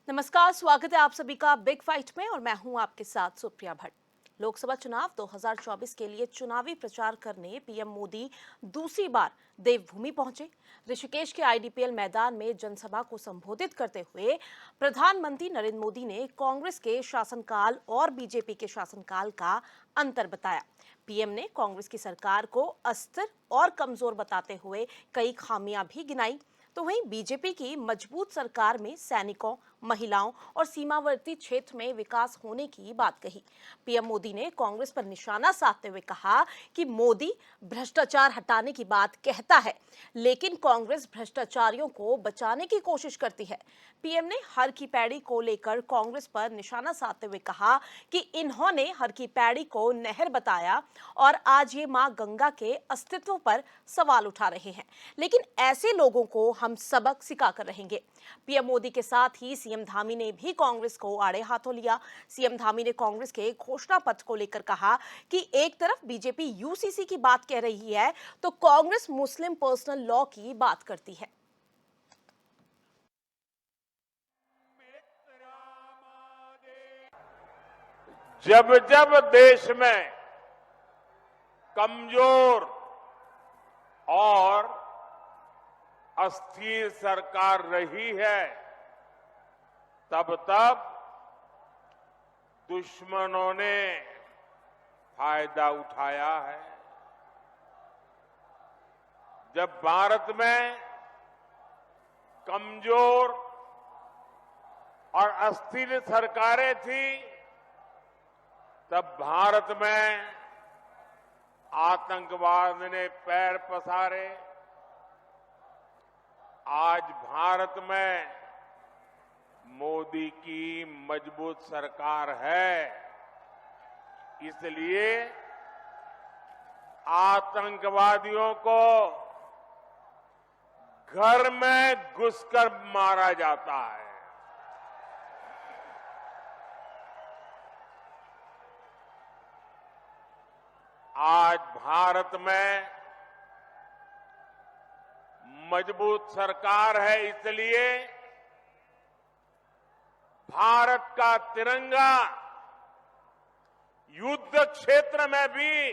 नमस्कार, स्वागत है आप सभी का बिग फाइट में और मैं हूं आपके साथ सुप्रिया भट्ट। लोकसभा चुनाव 2024 के लिए चुनावी प्रचार करने पीएम मोदी दूसरी बार देवभूमि पहुंचे। ऋषिकेश के आईडीपीएल मैदान में जनसभा को संबोधित करते हुए प्रधानमंत्री नरेंद्र मोदी ने कांग्रेस के शासनकाल और बीजेपी के शासनकाल का अंतर बताया। पीएम ने कांग्रेस की सरकार को अस्थिर और कमजोर बताते हुए कई खामियां भी गिनाई। तो वहीं बीजेपी की मजबूत सरकार में सैनिकों, महिलाओं और सीमावर्ती क्षेत्र में विकास होने की बात कही। पीएम मोदी ने कांग्रेस पर निशाना साधते हुए कहा कि मोदी भ्रष्टाचार हटाने की बात कहता है, लेकिन कांग्रेस भ्रष्टाचारियों को बचाने की कोशिश करती है। पीएम ने हर की पैड़ी को लेकर कांग्रेस पर निशाना साधते हुए कहा कि इन्होंने हर की पैड़ी को नहर बताया और आज ये मां गंगा के अस्तित्व पर सवाल उठा रहे हैं, लेकिन ऐसे लोगों को हम सबक सिखाकर रहेंगे। पीएम मोदी के साथ ही सीएम धामी ने भी कांग्रेस को आड़े हाथों लिया। सीएम धामी ने कांग्रेस के घोषणा पत्र को लेकर कहा कि एक तरफ बीजेपी यूसीसी की बात कह रही है तो कांग्रेस मुस्लिम पर्सनल लॉ की बात करती है। जब जब देश में कमजोर और अस्थिर सरकार रही है, तब तब दुश्मनों ने फायदा उठाया है। जब भारत में कमजोर और अस्थिर सरकारें थी, तब भारत में आतंकवाद ने पैर पसारे। आज भारत में मोदी की मजबूत सरकार है, इसलिए आतंकवादियों को घर में घुसकर मारा जाता है। आज भारत में मजबूत सरकार है, इसलिए भारत का तिरंगा युद्ध क्षेत्र में भी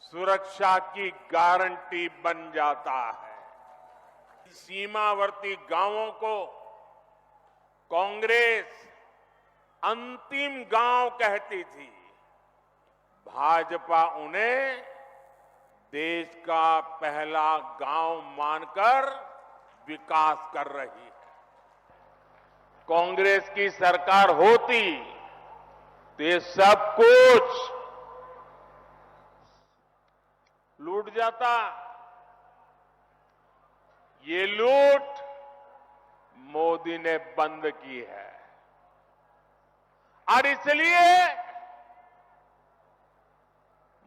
सुरक्षा की गारंटी बन जाता है। सीमावर्ती गांवों को कांग्रेस अंतिम गांव कहती थी। भाजपा उन्हें देश का पहला गांव मानकर विकास कर रही है। कांग्रेस की सरकार होती तो ये सब कुछ लूट जाता। ये लूट मोदी ने बंद की है और इसलिए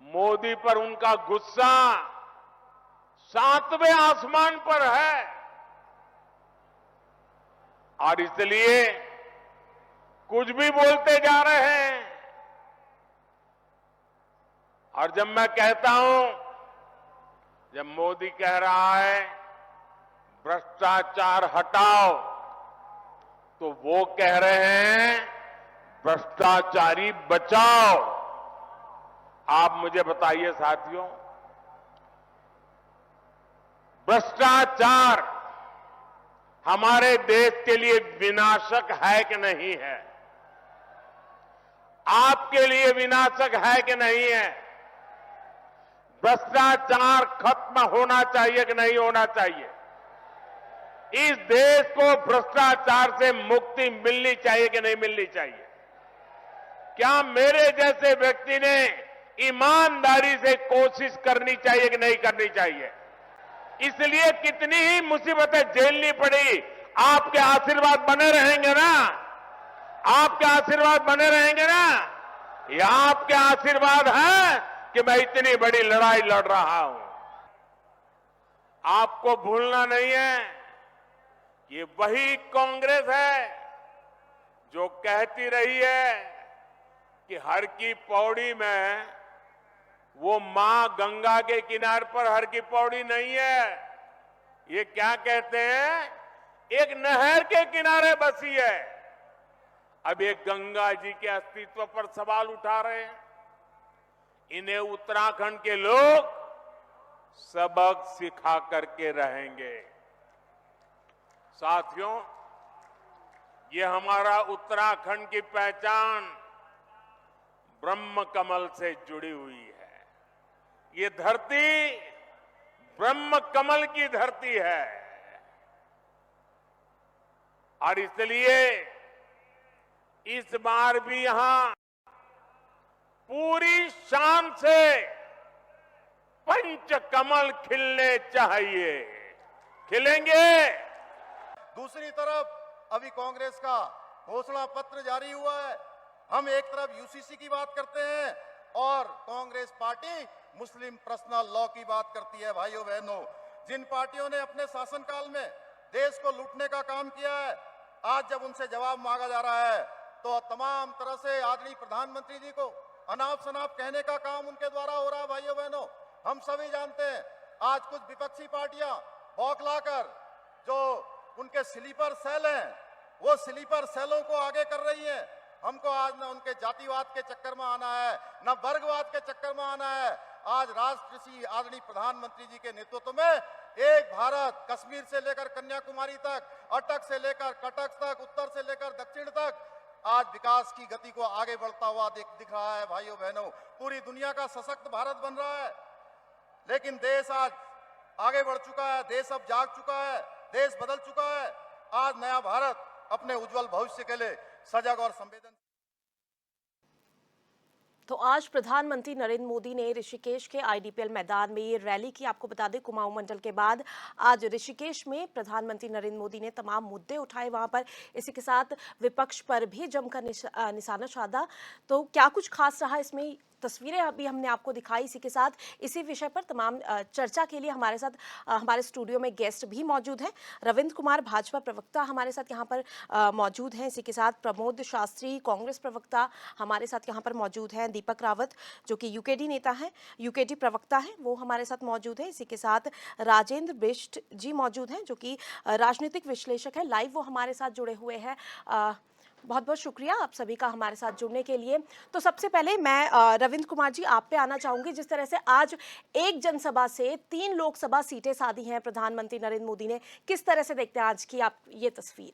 मोदी पर उनका गुस्सा सातवें आसमान पर है और इसलिए कुछ भी बोलते जा रहे हैं। और जब मैं कहता हूं, जब मोदी कह रहा है भ्रष्टाचार हटाओ, तो वो कह रहे हैं भ्रष्टाचारी बचाओ। आप मुझे बताइए साथियों, भ्रष्टाचार हमारे देश के लिए विनाशक है कि नहीं है? आपके लिए विनाशक है कि नहीं है? भ्रष्टाचार खत्म होना चाहिए कि नहीं होना चाहिए? इस देश को भ्रष्टाचार से मुक्ति मिलनी चाहिए कि नहीं मिलनी चाहिए? क्या मेरे जैसे व्यक्ति ने ईमानदारी से कोशिश करनी चाहिए कि नहीं करनी चाहिए? इसलिए कितनी ही मुसीबतें झेलनी पड़ी, आपके आशीर्वाद बने रहेंगे ना? आपके आशीर्वाद बने रहेंगे ना? ये आपके आशीर्वाद है कि मैं इतनी बड़ी लड़ाई लड़ रहा हूं। आपको भूलना नहीं है, ये वही कांग्रेस है जो कहती रही है कि हर की पौड़ी में वो मां गंगा के किनारे पर हर की पौड़ी नहीं है। ये क्या कहते हैं? एक नहर के किनारे बसी है। अब ये गंगा जी के अस्तित्व पर सवाल उठा रहे हैं। इन्हें उत्तराखंड के लोग सबक सिखा करके रहेंगे। साथियों, ये हमारा उत्तराखंड की पहचान ब्रह्म कमल से जुड़ी हुई है। ये धरती ब्रह्म कमल की धरती है और इसलिए इस बार भी यहां पूरी शान से पंचकमल खिलने चाहिए। खिलेंगे। दूसरी तरफ अभी कांग्रेस का घोषणा पत्र जारी हुआ है। हम एक तरफ यूसीसी की बात करते हैं और कांग्रेस पार्टी मुस्लिम पर्सनल लॉ की बात करती है। भाइयों बहनों, जिन पार्टियों ने अपने शासनकाल में देश को लूटने का काम किया है, आज जब उनसे जवाब मांगा जा रहा है तो तमाम तरह से आदरणीय प्रधानमंत्री जी को अनाप शनाप कहने का काम उनके द्वारा हो रहा है। भाइयों बहनों, हम सभी जानते हैं आज कुछ विपक्षी पार्टियां बौखलाकर जो उनके स्लीपर सेल हैं, वो स्लीपर सेलों को आगे कर रही हैं। हमको आज न उनके जातिवाद के चक्कर में आना है, न वर्गवाद के चक्कर में आना है। आज राष्ट्रपति आदरणीय प्रधानमंत्री जी के नेतृत्व में एक भारत, कश्मीर से लेकर कन्याकुमारी तक, अटक से लेकर कटक तक, उत्तर से लेकर दक्षिण तक, आज विकास की गति को आगे बढ़ता हुआ दिख रहा है। भाइयों बहनों, पूरी दुनिया का सशक्त भारत बन रहा है। लेकिन देश आज आगे बढ़ चुका है, देश अब जाग चुका है, देश बदल चुका है। आज नया भारत अपने उज्जवल भविष्य के लिए सजग और संवेदनशील। तो आज प्रधानमंत्री नरेंद्र मोदी ने ऋषिकेश के आईडीपीएल मैदान में ये रैली की। आपको बता दें, कुमाऊं मंडल के बाद आज ऋषिकेश में प्रधानमंत्री नरेंद्र मोदी ने तमाम मुद्दे उठाए वहां पर। इसी के साथ विपक्ष पर भी जमकर निशाना साधा। तो क्या कुछ खास रहा इसमें, तस्वीरें अभी हमने आपको दिखाई। इसी के साथ इसी विषय पर तमाम चर्चा के लिए हमारे साथ हमारे स्टूडियो में गेस्ट भी मौजूद हैं। रविंद्र कुमार भाजपा प्रवक्ता हमारे साथ यहाँ पर मौजूद हैं। इसी के साथ प्रमोद शास्त्री कांग्रेस प्रवक्ता हमारे साथ यहाँ पर मौजूद हैं। दीपक रावत जो कि यूकेडी नेता हैं, यूकेडी प्रवक्ता हैं, वो हमारे साथ मौजूद है। इसी के साथ राजेंद्र बिष्ट जी मौजूद हैं जो कि राजनीतिक विश्लेषक है। लाइव वो हमारे साथ जुड़े हुए हैं। बहुत बहुत शुक्रिया आप सभी का हमारे साथ जुड़ने के लिए। तो सबसे पहले मैं रविंद्र कुमार जी आप पे आना चाहूंगी। जिस तरह से आज एक जनसभा से 3 लोकसभा सीटें साधी हैं प्रधानमंत्री नरेंद्र मोदी ने, किस तरह से देखते हैं आज की आप ये तस्वीर?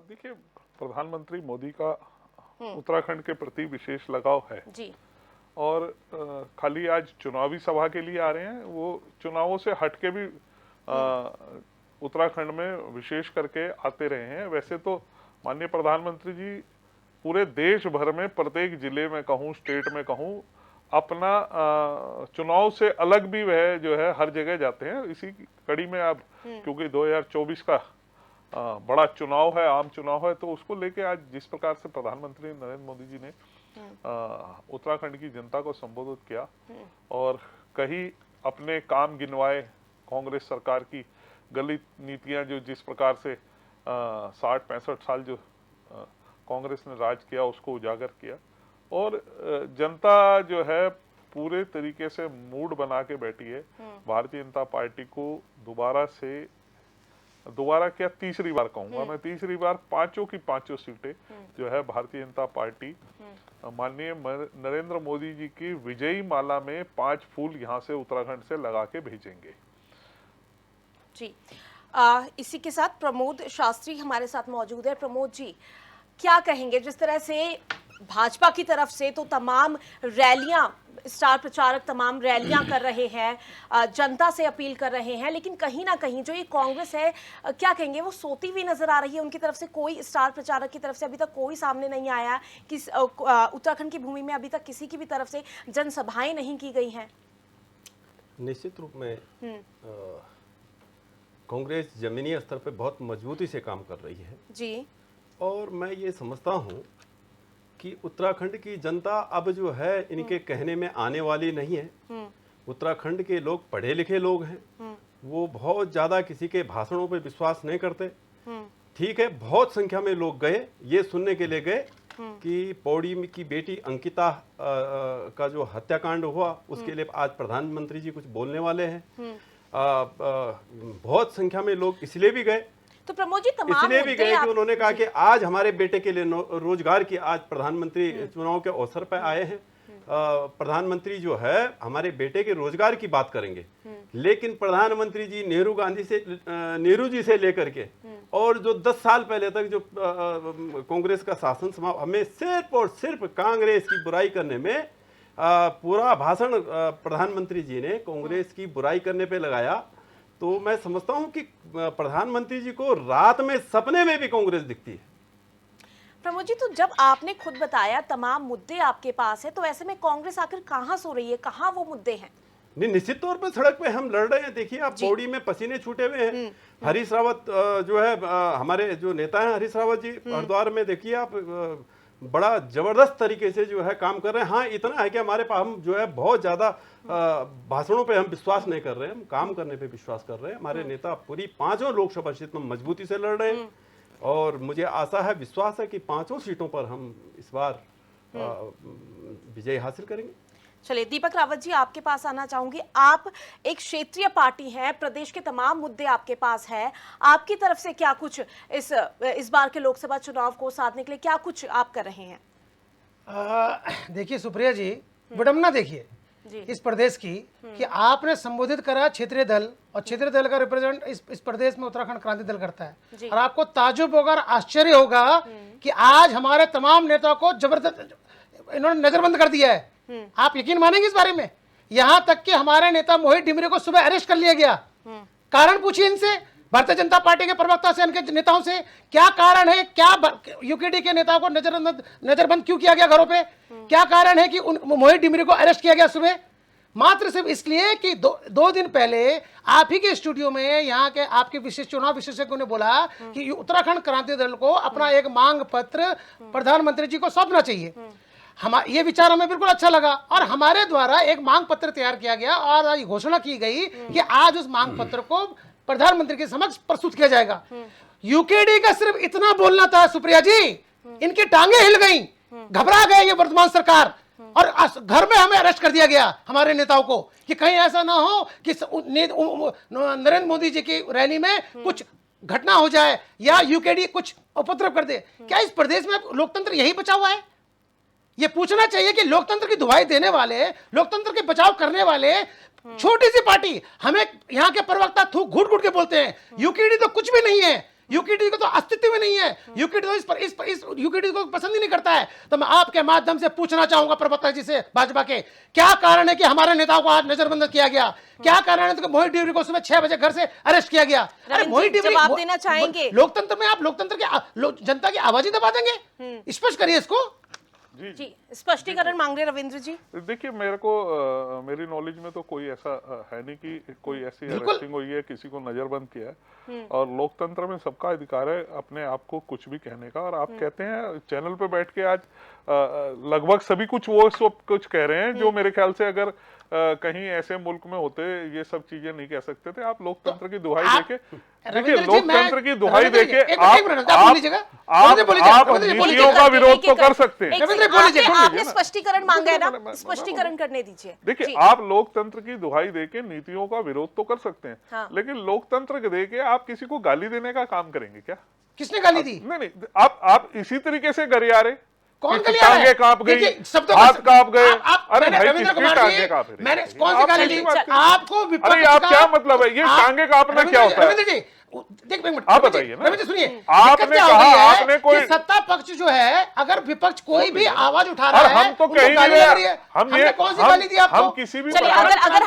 देखिए, प्रधानमंत्री मोदी का उत्तराखंड के प्रति विशेष लगाव है जी। और खाली आज चुनावी सभा के लिए आ रहे हैं, वो चुनावों से हटके भी उत्तराखंड में विशेष करके आते रहे हैं। वैसे तो माननीय प्रधानमंत्री जी पूरे देश भर में प्रत्येक जिले में कहूँ, स्टेट में कहूँ, अपना चुनाव से अलग भी वह जो है हर जगह जाते हैं। इसी कड़ी में अब क्योंकि 2024 का बड़ा चुनाव है, आम चुनाव है, तो उसको लेके आज जिस प्रकार से प्रधानमंत्री नरेंद्र मोदी जी ने उत्तराखंड की जनता को संबोधित किया और कहीं अपने काम गिनवाए, कांग्रेस सरकार की गलत नीतियां जो जिस प्रकार से 60-65 साल जो कांग्रेस ने राज किया उसको उजागर किया और जनता जो है पूरे तरीके से मूड बना के बैठी है भारतीय जनता पार्टी को दोबारा क्या तीसरी बार कहूंगा मैं, तीसरी बार पांचों की पांचों सीटें जो है भारतीय जनता पार्टी माननीय नरेंद्र मोदी जी की विजयी माला में 5 फूल यहां से उत्तराखंड से लगा के भेजेंगे जी। इसी के साथ प्रमोद शास्त्री हमारे साथ मौजूद है। प्रमोद जी क्या कहेंगे, जिस तरह से भाजपा की तरफ से तो तमाम रैलियां, स्टार प्रचारक तमाम रैलियां कर रहे हैं, जनता से अपील कर रहे हैं, लेकिन कहीं ना कहीं जो ये कांग्रेस है क्या कहेंगे, वो सोती हुई नजर आ रही है। उनकी तरफ से कोई स्टार प्रचारक की तरफ से अभी तक कोई सामने नहीं आया कि उत्तराखंड की भूमि में अभी तक किसी की भी तरफ से जनसभाएं नहीं की गई हैं। निश्चित रूप में कांग्रेस जमीनी स्तर पर बहुत मजबूती से काम कर रही है जी। और मैं ये समझता हूँ कि उत्तराखंड की जनता अब जो है इनके कहने में आने वाली नहीं है। उत्तराखंड के लोग पढ़े लिखे लोग हैं, वो बहुत ज़्यादा किसी के भाषणों पे विश्वास नहीं करते। ठीक है, बहुत संख्या में लोग गए ये सुनने के लिए गए कि पौड़ी की बेटी अंकिता का जो हत्याकांड हुआ उसके लिए आज प्रधानमंत्री जी कुछ बोलने वाले हैं। बहुत संख्या में लोग इसलिए भी गए तो प्रमोद जी, तमाम इसलिए भी मुद्दे गए कि आप- उन्होंने कहा कि आज हमारे बेटे के लिए रोजगार की, आज प्रधानमंत्री चुनाव के अवसर पर आए हैं, प्रधानमंत्री जो है हमारे बेटे के रोजगार की बात करेंगे, लेकिन प्रधानमंत्री जी नेहरू जी से लेकर के और जो 10 साल पहले तक जो कांग्रेस का शासन समाप्त, हमें सिर्फ और सिर्फ कांग्रेस की बुराई करने में पूरा भाषण प्रधानमंत्री जी ने कांग्रेस की बुराई करने पे लगाया। तो मैं समझता हूं कि प्रधानमंत्री जी को रात में सपने में भी कांग्रेस दिखती है। प्रमोद जी, तो जब आपने खुद बताया तमाम मुद्दे आपके पास है, तो ऐसे में कांग्रेस आखिर कहाँ सो रही है, कहाँ वो मुद्दे हैं? नहीं, निश्चित तौर पर सड़क पे हम लड़ रहे हैं। देखिए, आप बॉडी में पसीने छूटे हुए हैं। हरीश रावत जो है हमारे जो नेता हैं, हरीश रावत जी हरिद्वार में देखिए आप बड़ा जबरदस्त तरीके से जो है काम कर रहे हैं। हाँ, इतना है कि हमारे पास हम जो है बहुत ज्यादा भाषणों पे हम विश्वास नहीं कर रहे हैं, हम काम करने पे विश्वास कर रहे हैं। हमारे नेता पूरी 5 लोकसभा सीट में मजबूती से लड़ रहे हैं और मुझे आशा है, विश्वास है कि 5 सीटों पर हम इस बार विजय हासिल करेंगे। चलिए, दीपक रावत जी, आपके पास आना चाहूंगी। आप एक क्षेत्रीय पार्टी हैं, प्रदेश के तमाम मुद्दे आपके पास है, आपकी तरफ से क्या कुछ इस बार के लोकसभा चुनाव को साधने के लिए क्या कुछ आप कर रहे हैं? देखिए सुप्रिया जी, विडम्बना देखिए इस प्रदेश की कि आपने संबोधित करा क्षेत्रीय दल, और क्षेत्रीय दल का रिप्रेजेंट इस प्रदेश में उत्तराखंड क्रांति दल करता है। और आपको ताजुब होगा और आश्चर्य होगा कि आज हमारे तमाम नेताओं को जबरदस्त इन्होंने नजरबंद कर दिया है। आप यकीन मानेंगे इस बारे में? यहां तक कि हमारे नेता मोहित डिमरी को सुबह अरेस्ट कर लिया गया। कारण पूछिए इनसे, भारतीय जनता पार्टी के प्रवक्ता से, उनके नेताओं से, क्या कारण है, क्या यूकेडी के नेताओं को नजरबंद क्यों किया गया घरों पे? क्या कारण है कि मोहित डिमरी को अरेस्ट किया गया सुबह? मात्र सिर्फ इसलिए कि दो दिन पहले आप ही के स्टूडियो में यहाँ के आपके विशेष चुनाव विशेषज्ञों ने बोला कि उत्तराखंड क्रांति दल को अपना एक मांग पत्र प्रधानमंत्री जी को सौंपना चाहिए। ये विचार हमें बिल्कुल अच्छा लगा और हमारे द्वारा एक मांग पत्र तैयार किया गया और घोषणा की गई कि आज उस मांग पत्र को प्रधानमंत्री के समक्ष प्रस्तुत किया जाएगा। यूकेडी का सिर्फ इतना बोलना था सुप्रिया जी, इनकी टांगे हिल गई, घबरा गए ये वर्तमान सरकार, और घर में हमें अरेस्ट कर दिया गया हमारे नेताओं को कि कहीं ऐसा ना हो कि नरेंद्र मोदी जी की रैली में कुछ घटना हो जाए या यूकेडी कुछ उपद्रव कर दे। क्या इस प्रदेश में लोकतंत्र यही बचा हुआ है? ये पूछना चाहिए कि लोकतंत्र की दुहाई देने वाले, लोकतंत्र के बचाव करने वाले छोटी सी पार्टी, हमें यहाँ के प्रवक्ता थूक घूट घूट के बोलते हैं यूकेडी तो कुछ भी नहीं है, यूकेडी को तो अस्तित्व में नहीं है, यूकेडी तो इस यूकेडी को पसंद ही नहीं करता है। तो मैं आपके माध्यम से पूछना चाहूंगा प्रवक्ता जी से, भाजपा के, क्या कारण है कि हमारे नेताओं को आज नजरबंद किया गया? क्या कारण है कि मोहित डिमरी को सुबह 6 बजे घर से अरेस्ट किया गया? मोहित डिमरी जवाब देना चाहेंगे? लोकतंत्र में आप लोकतंत्र की जनता की आवाज ही दबा देंगे? स्पष्ट करिए इसको। जी, स्पष्टीकरण मांग रहे रविंद्र जी। देखिए, मेरी नॉलेज में तो कोई ऐसा है नहीं कि कोई ऐसी अरेस्टिंग हुई है, किसी को नजरबंद किया है। और लोकतंत्र में सबका अधिकार है अपने आप को कुछ भी कहने का। और आप कहते हैं चैनल पे बैठ के आज लगभग सभी कुछ वो सब कुछ कह रहे हैं जो मेरे ख्याल से अगर कहीं ऐसे मुल्क में होते ये सब चीजें नहीं कह सकते थे। आप लोकतंत्र की दुहाई देके, देखिए, लोकतंत्र की दुहाई देके आप नीतियों का विरोध तो कर सकते हैं। आपने स्पष्टीकरण मांगा है ना, स्पष्टीकरण करने दीजिए। देखिए, आप लोकतंत्र की दुहाई देके नीतियों का विरोध तो कर सकते हैं, हाँ। लेकिन लोकतंत्र के देके आप किसी को गाली देने का काम करेंगे क्या? किसने गाली दी? नहीं, आप इसी तरीके से गरिया रहे। कौन कि टांगे कांप गई, हाथ कांप गए। अरे भाई, किसकी टांगे कांप रही? मैंने कौन सी गाली दी? आपको विपक्ष अरे आप क्या मतलब है? ये टांगे कांपना क्या होता है? रविंद्र जी, देख मिनट, आप बताइए ना। रविंद्र जी सुनिए, आपने कहा आपने कोई सत्ता पक्ष जो है, अगर विपक्ष कोई भी आवाज उठा रहा है, हम तो कहीं नहीं रहे। हमने कौन सी गाली दी आपको? हम किसी भी चलिए, अगर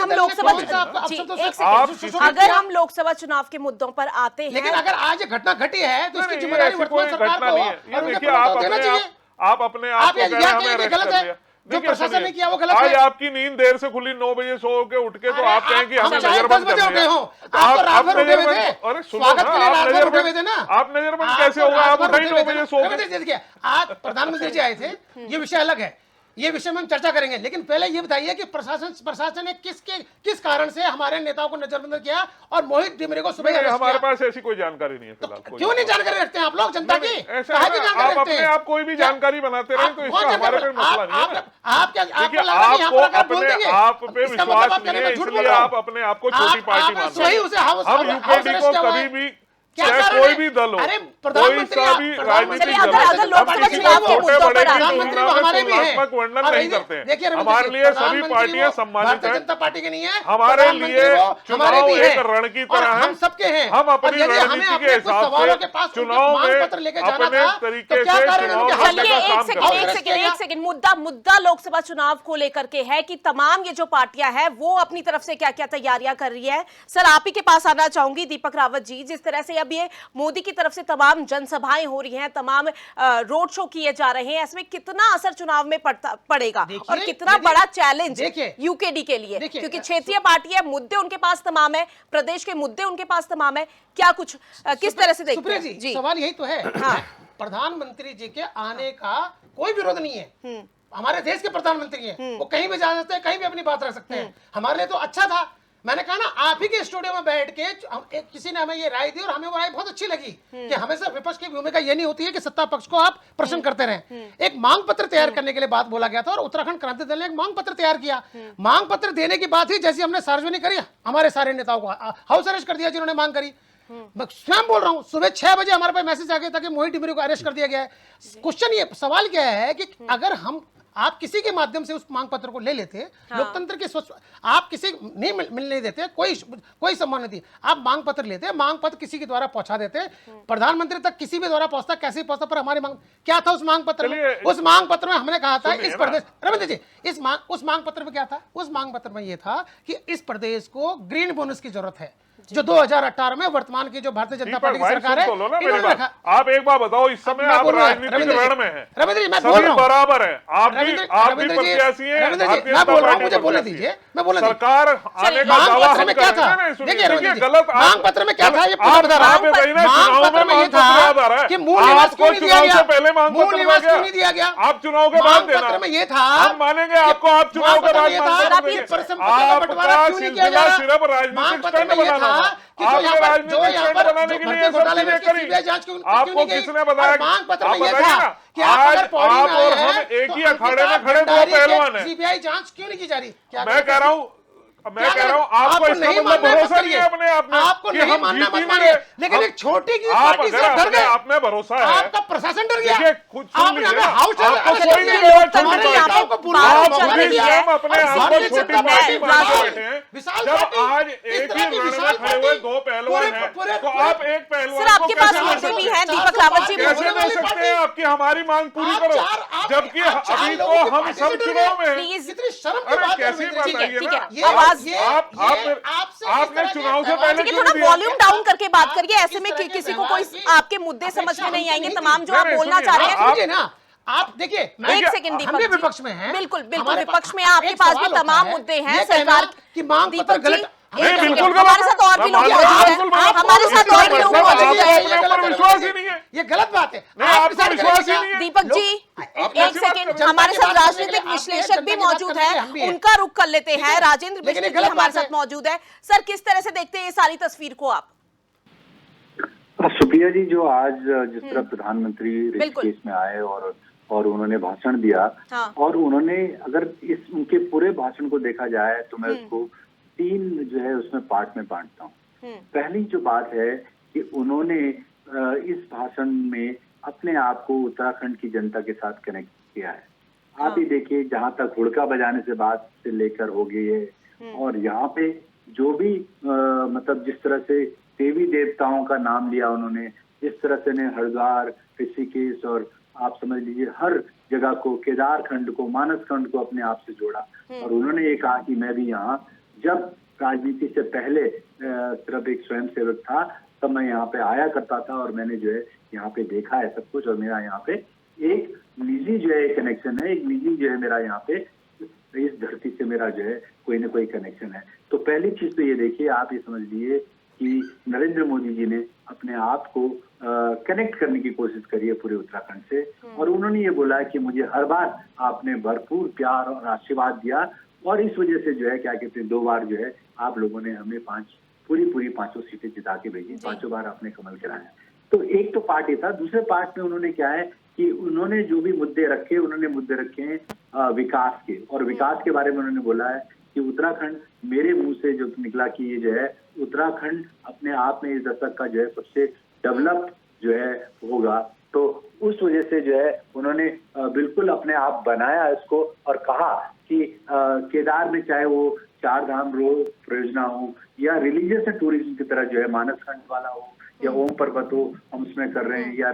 हम लोकसभा चुनाव के मुद्दों पर आते हैं, लेकिन अगर आज ये घटना घटी है तो इसकी जिम्मेदारी कोई वर्तमान सरकार घटना को नहीं है। और उनके देखिए, प्रवक्ताओं को देना चाहिए। आप अपने आप को कह रहे हैं हमें अरेस्ट गलत कर है, लिया। जो देखिए, प्रशासन ने किया वो गलत आज है। आपकी नींद देर से खुली, 9 बजे सो के उठ के, तो आप कहें कि हमें चाहे नजरबंद 10 बजे कर उठे दिया। हो, आप तो रात भर उठे हुए थे। अरे सुनो स्वागत ना, के लिए आप रात भर उठे हुए थे ना। आप नजरबंद कैसे होगा? आप उठे ही 9 बजे सो के। देखिए, आज प्रधानमंत्री जी आए थे, ये विषय अलग है, ये विषय में हम चर्चा करेंगे, लेकिन पहले ये बताइए कि प्रशासन ने किस कारण से हमारे नेताओं को नजरबंद किया और मोहित डिमरी को सुबह अरेस्ट हमारे किया? पास ऐसी कोई जानकारी नहीं है फिलहाल। क्यों नहीं जानकारी रखते हैं आप लोग जनता की? ऐसा काहे की जानकारी आप रखते अपने हैं? आप कोई भी जानकारी बनाते रहे तो इसका हमारे पे मसला नहीं है ना। आप क्या देखिए, आपको लग रहा है कि यहाँ आपको पर आप बोल अपने देंगे? आप पे इसका मतलब विश्वास आप नहीं कहने है, में झूठ बोल इसलिए रहे हो। आप अपने आप को छोटी पार्टी आपने मानते सही उसे हाउस हैं। हम हाउस यूकेडी अरेस्ट को किया हुआ कभी है। भी क्या चाहे कारण कोई है? भी दल हो, अरे कोई प्रधानमंत्री सा भी प्रधानमंत्री राजनीतिक अगर- दल हो, अगर हम लोकसभा किसी चुनाव को के छोटे मुद्दों बड़े पर की प्रधानमंत्री तुलना वो में हमारे भी हैं। तुलनात्मक वर्णन और नहीं देखिए- करते हैं। देखिए रविंद्र हमारे जी, लिए सभी प्रधानमंत्री पार्टियां वो सम्मानित भारतीय है। जनता पार्टी की नहीं है, हमारे प्रधानमंत्री लिए वो हमारे चुनाव भी एक हैं। रणनीति और तरह है। हम सबके हैं। हम और अपनी यदि हमें रणनीति के अपने कुछ हिसाब सवालों से के पास उनके चुनाव मांग में पत्र लेके जाना अपने था, तरीके तो क्या से कारण है चुनाव उनके लड़ने चलिए का एक काम सेकंड करते एक हैं। सेकंड एक सेकंड मुद्दा लोकसभा चुनाव को लेकर के है कि तमाम ये जो पार्टियां हैं वो अपनी तरफ से क्या क्या तैयारियां कर रही है। सर आप ही के पास आना चाहूंगी दीपक रावत जी, जिस तरह से अब ये मोदी की तरफ से तमाम जनसभाएं हो रही हैं, तमाम रोड शो किए जा रहे हैं, इसमें कितना असर चुनाव में पड़ेगा देखिए, और कितना यदि- बड़ा चैलेंज देखिए, यूकेडी के लिए, देखिए, क्योंकि क्षेत्रीय पार्टी है, मुद्दे उनके पास तमाम है, प्रदेश के मुद्दे उनके पास तमाम है, क्या कुछ किस तरह से देखते सुप्रिया हैं? जी, सवाल यही तो है। हाँ। प्रधानमंत्री जी के आने का कोई विरोध नहीं है। हमारे देश के प्रधानमंत्री हैं, वो कहीं भी जा सकते हैं, कहीं भी अपनी बात रख सकते हैं। हमारे लिए तो अच्छा था। मैंने कहा ना, आप ही के स्टूडियो में बैठ के किसी ने हमें ये राय दी और हमें वो राय बहुत अच्छी लगी कि हमेशा विपक्ष की भूमिका ये नहीं होती है कि सत्ता पक्ष को आप प्रश्न करते रहें। एक मांग पत्र तैयार करने के लिए बात बोला गया था और उत्तराखंड क्रांति दल ने एक मांग पत्र तैयार किया। मांग पत्र देने की बात ही जैसी हमने सार्वजनिक करी, हमारे सारे नेताओं को हाउस अरेस्ट कर दिया जिन्होंने मांग करी। मैं स्वयं बोल रहा हूं, सुबह 6 बजे हमारे पास मैसेज आ गया था कि मोहित डिमरी को अरेस्ट कर दिया गया है। क्वेश्चन ये सवाल क्या है कि अगर हम आप किसी के माध्यम से उस मांग पत्र को ले लेते, लोकतंत्र के आप किसी नहीं मिलने देते, कोई सम्मान नहीं, आप मांग पत्र लेते, मांग पत्र किसी के द्वारा पहुंचा देते, प्रधानमंत्री तक किसी भी द्वारा पहुंचता, कैसे पहुंचता, पर हमारी मांग क्या था उस मांग पत्र में? उस मांग पत्र में हमने कहा था इस प्रदेश, रविंद्र जी, उस मांग पत्र में क्या था? उस मांग पत्र में यह था कि इस प्रदेश को ग्रीन बोनस की जरूरत है, जो 2018 में वर्तमान की जो भारतीय जनता पार्टी की सरकार है, इन्होंने रखा। आप एक बात बताओ, इस समय आप राजनीतिक रण में हैं, रविंद्र जी मैं बोल रहा हूं, बराबर है, आप भी प्रत्याशी हैं, रविंद्र जी भारतीय मैं जनता बोल रहा हूं, पार्टी मुझे बोलने प्रत्याशी दीजिए, है। मैं बोलने दीजिए। सरकार आने का मांग दावा पत्र हम में क्या कर था? रहे हैं। सुनिए, देखिए रविंद्र देखिए, जी, गलत मांग पत्र में क्या था? ये आप बता रहा हूं। कहीं ना मांग चुनाव पत्र में में ये मांग पत्र याद आ रहा था है कि मूल निवास आपको क्यों नहीं दिया चुनाव गया? से पहले मांग मूल पत्र निवास दिया क्यों नहीं दिया गया? आप चुनाव के बाद मांग देना, पत्र में ये था, हम मानेंगे आपको, आप चुनाव के बाद मांग पत्र देंगे। आपका सिलसिला सिर्फ राजनीतिक स्टंट बनाना था, आपने राजनीतिक स्टंट बनाने के लिए ये सब चीजें करी। आपको किसने बताया? मांग पत्र आप में ये बताइए था ना, कि आप आज अगर पौड़ी आप में और आए हम हैं, एक तो ही अखाड़े में अंकिता खड़े दो भंडारी के पहलवान हैं। सीबीआई जांच क्यों नहीं की जा रही? क्या मैं कह रहा हूँ आपको इसका मतलब भरोसा नहीं है अपने आप में आपको कि नहीं हम मानना जीत ही मत नहीं मानिए, रहे। लेकिन हम- एक छोटी की आप पार्टी से अगर आप डर अपने गए, आप में भरोसा है, आपका प्रशासन डर देखिए, गया, खुद सुन आपने लीजिए हमें ना, हाउस आपको अरेस्ट कोई कर नहीं दिया। कह रहा हमारे छोटी नेताओं को पार्टी। बुलाओ, आप चल खुद ही रही है। स्वयं अपने और आप को भारतीय छोटी जनता पार्टी पार्टी मान के विशाल- बैठे हैं। विशाल जब पार्टी, आज इस एक तरह ही की रण में विशाल खड़े हुए पार्टी, दो पहलवान हैं, तो आप एक पहलवान सर आपके को पास कैसे मुद्दे मान भी सकते हैं हैं? दीपक रावत जी, कैसे दे सकते हैं? आपकी हमारी मांग पूरी आप करो, चार- जबकि आप चार अभी तो लोगों की हम पार्टी सब से डर चुनाव गए। में हैं। प्लीज कितनी शर्म की अरे बात है कैसी रविंद्र बात जी। है ये ठीक ना? है, ये आवाज- ये- आप ये आपसे इस आपने तरह के चुनाव से व्यवहार- पहले ठीक है, क्यों थोड़ा नहीं दिया? वॉल्यूम डाउन करके बात करिए, आप ऐसे इस में तरह के किसी को व्यवहार कोई की आपके मुद्दे समझ अपेक्षा में नहीं हमसे आएंगे, नहीं तमाम थी। जो आप नहीं, बोलना सुनिए, चाह रहे आप- हैं। समझिए ना, आप देखिए एक सेकंड दीपक हम भी जी। विपक्ष में हैं, बिल्कुल बिल्कुल हमारे विपक्ष में पास आपके एक पास सवाल भी होता तमाम है, मुद्दे ये हैं कहना सरकार कि मांग पत्र दीपक जी गलत- नहीं, एक बिल्कुल सेकंड, गलत। हमारे साथ और भी लोग मैं मौजूद मान हैं, रहा हूं, हमारे साथ और भी लोग मतलब मौजूद आपको हैं। अपने ऊपर विश्वास ही नहीं है। ये गलत बात है। नहीं, आप आपको डिसाइड विश्वास करेंगे ही क्या? नहीं है। दीपक जी लोग- एक सेकंड, हमारे साथ राजनीतिक विश्लेषक भी मौजूद हैं, उनका रुख कर लेते हैं। राजेंद्र लेकिन ये बिस्मिल गलत हमारे बात साथ मौजूद है। सर किस तरह से देखते हैं ये सारी तस्वीर को आप? सुप्रिया जी, जो आज जिस तरह प्रधानमंत्री बिल्कुल। ऋषिकेश में आए और उन्होंने भाषण दिया, हाँ। और उन्होंने अगर इस उनके पूरे भाषण को देखा जाए तो मैं उसको 3 जो है उसमें पार्ट में बांटता हूँ। पहली जो बात है कि उन्होंने इस भाषण में अपने आप को उत्तराखंड की जनता के साथ कनेक्ट किया है। आप ही देखिए, जहाँ तक हुड़का बजाने से बात से लेकर हो गई है, और यहाँ पे जो भी मतलब जिस तरह से देवी देवताओं का नाम लिया उन्होंने, जिस तरह से ने हरिद्वार, ऋषिकेश और आप समझ लीजिए हर जगह को, केदार खंड को, मानस खंड को अपने आप से जोड़ा। और उन्होंने ये कहा कि मैं भी यहाँ, जब राजनीति से पहले सिर्फ एक स्वयंसेवक था, तब मैं यहाँ पे आया करता था और मैंने जो है यहाँ पे देखा है सब कुछ, और मेरा यहाँ पे एक निजी जो है कनेक्शन है, एक निजी जो है मेरा यहाँ पे इस धरती से मेरा जो है कोई ना कोई कनेक्शन है। तो पहली चीज तो ये देखिए, आप ये समझ लीजिए कि नरेंद्र मोदी जी ने अपने आप को कनेक्ट करने की कोशिश करी है पूरे उत्तराखंड से, और उन्होंने ये बोला है कि मुझे हर बार आपने भरपूर प्यार और आशीर्वाद दिया, और इस वजह से जो है क्या कहते हैं 2 बार जो है आप लोगों ने हमें पूरी 5 सीटें जिता के भेजी, 5 बार आपने कमल कराया। तो एक तो पार्ट ये था। दूसरे पार्ट में उन्होंने क्या है कि उन्होंने जो भी मुद्दे रखे, उन्होंने मुद्दे रखे हैं विकास के, और विकास के बारे में उन्होंने बोला है कि उत्तराखंड, मेरे मुंह से जो निकला कि ये जो है उत्तराखंड अपने आप में इस दशक का जो है सबसे डेवलप जो है होगा। तो उस वजह से जो है उन्होंने बिल्कुल अपने आप बनाया इसको और कहा कि केदार में चाहे वो 4 धाम रोड परियोजना हो या रिलीजियस टूरिज्म की तरह जो है मानस खंड वाला हो या ओम पर्वत हो, हम उसमें कर रहे हैं, या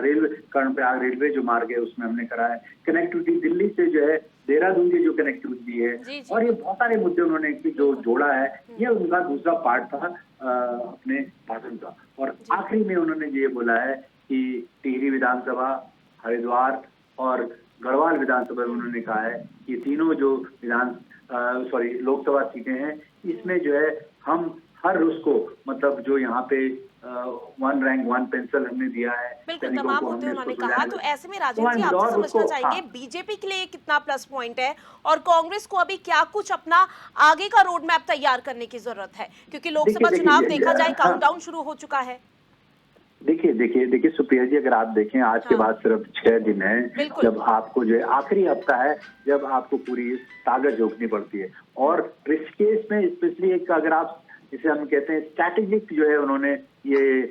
कर्णप्रयाग रेलवे जो मार्ग है उसमें हमने करा है, कनेक्टिविटी दिल्ली से जो है देहरादून की जो कनेक्टिविटी है, और ये बहुत सारे मुद्दे उन्होंने जो जोड़ा है, ये उनका दूसरा पार्ट था अपने भाषण का। और आखिरी में उन्होंने ये बोला है कि टिहरी विधानसभा, हरिद्वार और गढ़वाल विधानसभा में उन्होंने कहा है कि तीनों जो लोकसभा सीटें हैं, इसमें जो है हम हर उसको मतलब जो यहाँ पे 1 रैंक 1 पेंसिल हमने दिया है, बिल्कुल सैनिकों तमाम को मुद्दे हमने उन्होंने उसको कहा। तो ऐसे में राजेंद्र जी आपसे समझना चाहेंगे बीजेपी के लिए ये कितना प्लस पॉइंट है और कांग्रेस को अभी क्या कुछ अपना आगे का रोड मैप तैयार करने की जरूरत है, क्योंकि लोकसभा चुनाव देखा जाए काउंटडाउन शुरू हो चुका है। देखिए सुप्रिया जी, अगर आप देखें आज के बाद सिर्फ 6 दिन है जब आपको जो है आखिरी हफ्ता है जब आपको पूरी ताकत झोंकनी पड़ती है। और ऋषिकेश में स्पेशली एक, अगर आप जिसे हम कहते हैं स्ट्रैटेजिक जो है उन्होंने ये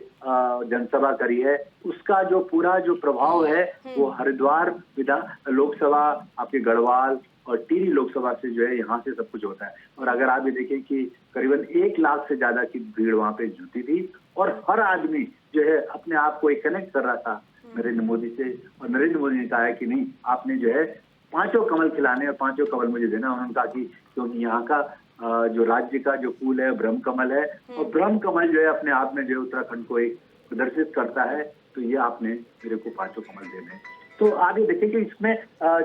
जनसभा करी है, उसका जो पूरा जो प्रभाव है वो हरिद्वार लोकसभा, आपके गढ़वाल और टिहरी लोकसभा से जो है यहाँ से सब कुछ होता है। और अगर आप ये देखें कि करीबन 1 लाख से ज्यादा की भीड़ वहाँ पे जुटी थी और हर आदमी जो है अपने आप को एक कनेक्ट कर रहा था नरेंद्र मोदी से, और नरेंद्र मोदी ने कहा है कि नहीं, आपने जो है 5 कमल खिलाने और 5 कमल मुझे देना। उन्होंने कहा कि क्योंकि यहाँ का जो राज्य का जो फूल है ब्रह्म कमल है, और ब्रह्म कमल जो है अपने आप में जो है उत्तराखंड को एक प्रदर्शित करता है, तो ये आपने मेरे को 5 कमल देने। तो आगे देखें कि इसमें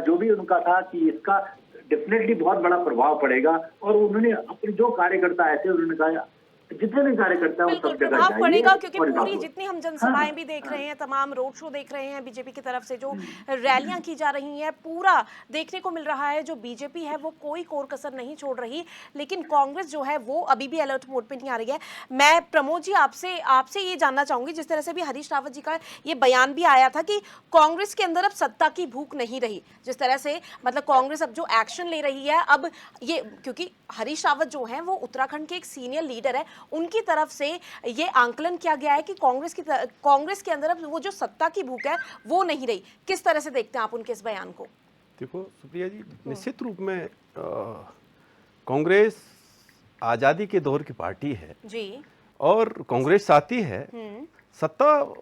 जो भी उनका था कि इसका डेफिनेटली बहुत बड़ा प्रभाव पड़ेगा। और उन्होंने अपने जो कार्यकर्ता आए थे उन्होंने कहा जितने भी कार्यकर्ता है वो सब जगह प्रभाव पड़ेगा, जाइए क्योंकि और पूरी बात जितनी हम जनसभाएं भी देख रहे हैं, तमाम रोड शो देख रहे हैं, बीजेपी की तरफ से जो रैलियां की जा रही हैं, पूरा देखने को मिल रहा है जो बीजेपी है वो कोई कोर कसर नहीं छोड़ रही, लेकिन कांग्रेस जो है वो अभी भी अलर्ट मोड पे नहीं आ रही है। मैं प्रमोद जी आपसे ये जानना चाहूंगी, जिस तरह से भी हरीश रावत जी का ये बयान भी आया था कि कांग्रेस के अंदर अब सत्ता की भूख नहीं रही, जिस तरह से मतलब कांग्रेस अब जो एक्शन ले रही है, अब ये क्योंकि हरीश रावत जो है वो उत्तराखंड के एक सीनियर लीडर है, उनकी तरफ से ये आंकलन किया गया है कि कांग्रेस के अंदर अब वो जो सत्ता की भूख है वो नहीं रही। किस तरह से देखते हैं आप उनके इस बयान को? देखो सुप्रिया जी, निश्चित रूप में कांग्रेस आजादी के दौर की पार्टी है जी, और कांग्रेस साथी है, सत्ता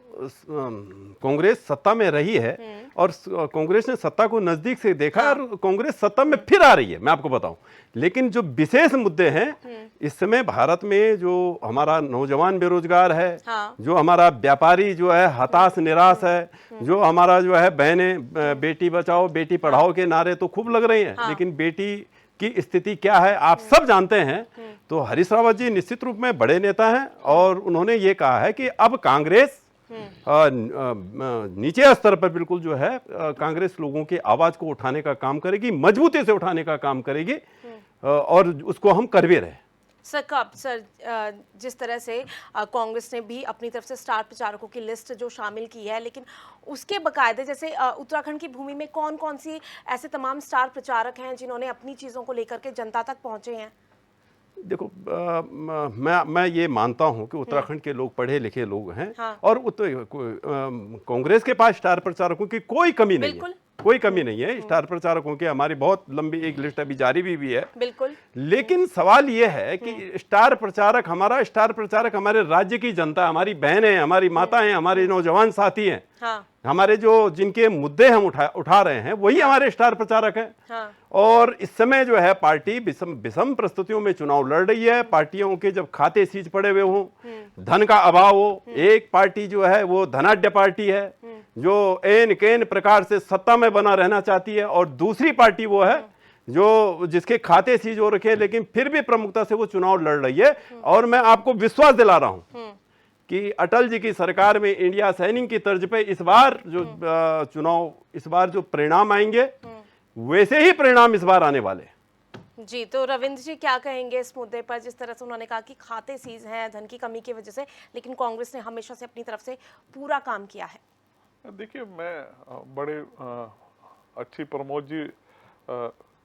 कांग्रेस सत्ता में रही है और कांग्रेस ने सत्ता को नजदीक से देखा और कांग्रेस सत्ता में फिर आ रही है, मैं आपको बताऊं। लेकिन जो विशेष मुद्दे हैं इस समय भारत में, जो हमारा नौजवान बेरोजगार है, जो हमारा व्यापारी जो है हताश निराश है, जो हमारा जो है बहनें बेटी बचाओ बेटी पढ़ाओ के नारे तो खूब लग रहे हैं, लेकिन बेटी की स्थिति क्या है आप सब जानते हैं। तो हरीश रावत जी निश्चित रूप में बड़े नेता हैं और उन्होंने ये कहा है कि अब कांग्रेस नीचे स्तर पर बिल्कुल जो है कांग्रेस लोगों की आवाज को उठाने का काम करेगी, मजबूती से उठाने का काम करेगी और उसको हम कर भी रहे। सर जिस तरह से कांग्रेस ने भी अपनी तरफ से स्टार प्रचारकों की लिस्ट जो शामिल की है, लेकिन उसके बकायदे जैसे उत्तराखंड की भूमि में कौन कौन सी ऐसे तमाम स्टार प्रचारक हैं जिन्होंने अपनी चीज़ों को लेकर के जनता तक पहुंचे हैं? देखो मैं ये मानता हूं कि उत्तराखंड के लोग पढ़े लिखे लोग हैं और कांग्रेस के पास स्टार प्रचारकों की कोई कमी नहीं है, कोई कमी नहीं है स्टार प्रचारकों की। हमारी बहुत लंबी एक लिस्ट अभी जारी भी है, बिल्कुल। लेकिन सवाल यह है कि स्टार प्रचारक हमारे राज्य की जनता, हमारी बहनें, हमारी माताएं, हमारे नौजवान साथी हैं, हमारे जो जिनके मुद्दे हम उठा रहे हैं वही हमारे स्टार प्रचारक हैं। और इस समय जो है पार्टी विषम परिस्थितियों में चुनाव लड़ रही है। पार्टियों के जब खाते सीज पड़े हुए हों, धन का अभाव हो, एक पार्टी जो है वो धनाढ्य पार्टी है जो एन केन प्रकार से सत्ता में बना रहना चाहती है, और दूसरी पार्टी वो है जो जिसके खाते सीज हो रखे हैं लेकिन फिर भी प्रमुखता से वो चुनाव लड़ रही है। और मैं आपको विश्वास दिला रहा हूं कि अटल जी की सरकार में इंडिया सैनिक की तर्ज पे इस बार जो चुनाव, इस बार जो परिणाम आएंगे वैसे ही परिणाम इस बार आने वाले। जी, तो रविंद्र जी क्या कहेंगे इस मुद्दे पर? जिस तरह से उन्होंने कहा कि खाते सीज हैं धन की कमी की वजह से, लेकिन कांग्रेस ने हमेशा से अपनी तरफ से पूरा काम किया है। देखिए, मैं बड़े अच्छी प्रमोद जी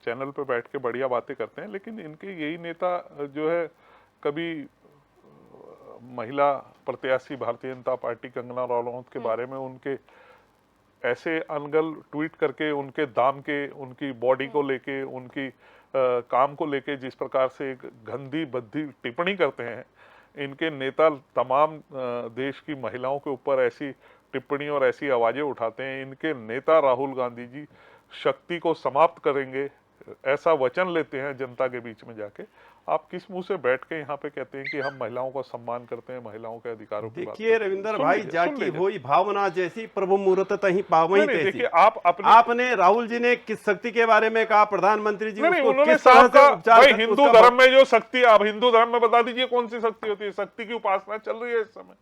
चैनल पे बैठ के बढ़िया बातें करते हैं, लेकिन इनके यही नेता जो है कभी महिला प्रत्याशी भारतीय जनता पार्टी कंगना रनौत के बारे में उनके ऐसे अनगल ट्वीट करके उनके दाम के, उनकी बॉडी को लेके, उनकी काम को लेके जिस प्रकार से एक गंदी बद्दी टिप्पणी करते हैं, इनके नेता तमाम देश की महिलाओं के ऊपर ऐसी टिप्पणी और ऐसी आवाजें उठाते हैं। इनके नेता राहुल गांधी जी शक्ति को समाप्त करेंगे ऐसा वचन लेते हैं जनता के बीच में जाके। आप किस मुंह से बैठ के यहाँ पे कहते हैं कि हम महिलाओं का सम्मान करते हैं, महिलाओं के अधिकारों की बात देखिए रविंदर भाई, जाकी होई भावना जैसी प्रभु मुहूर्त तही पावई तैसी। देखिए आपने राहुल जी ने किस शक्ति के बारे में कहा, प्रधानमंत्री जी नहीं, उसको उन्होंने किस तरह साफ से कहा उपचार भाई कर- हिंदू उसका धर्म में जो शक्ति, आप हिंदू धर्म में बता दीजिए कौन सी शक्ति होती है। शक्ति की उपासना चल रही है इस समय,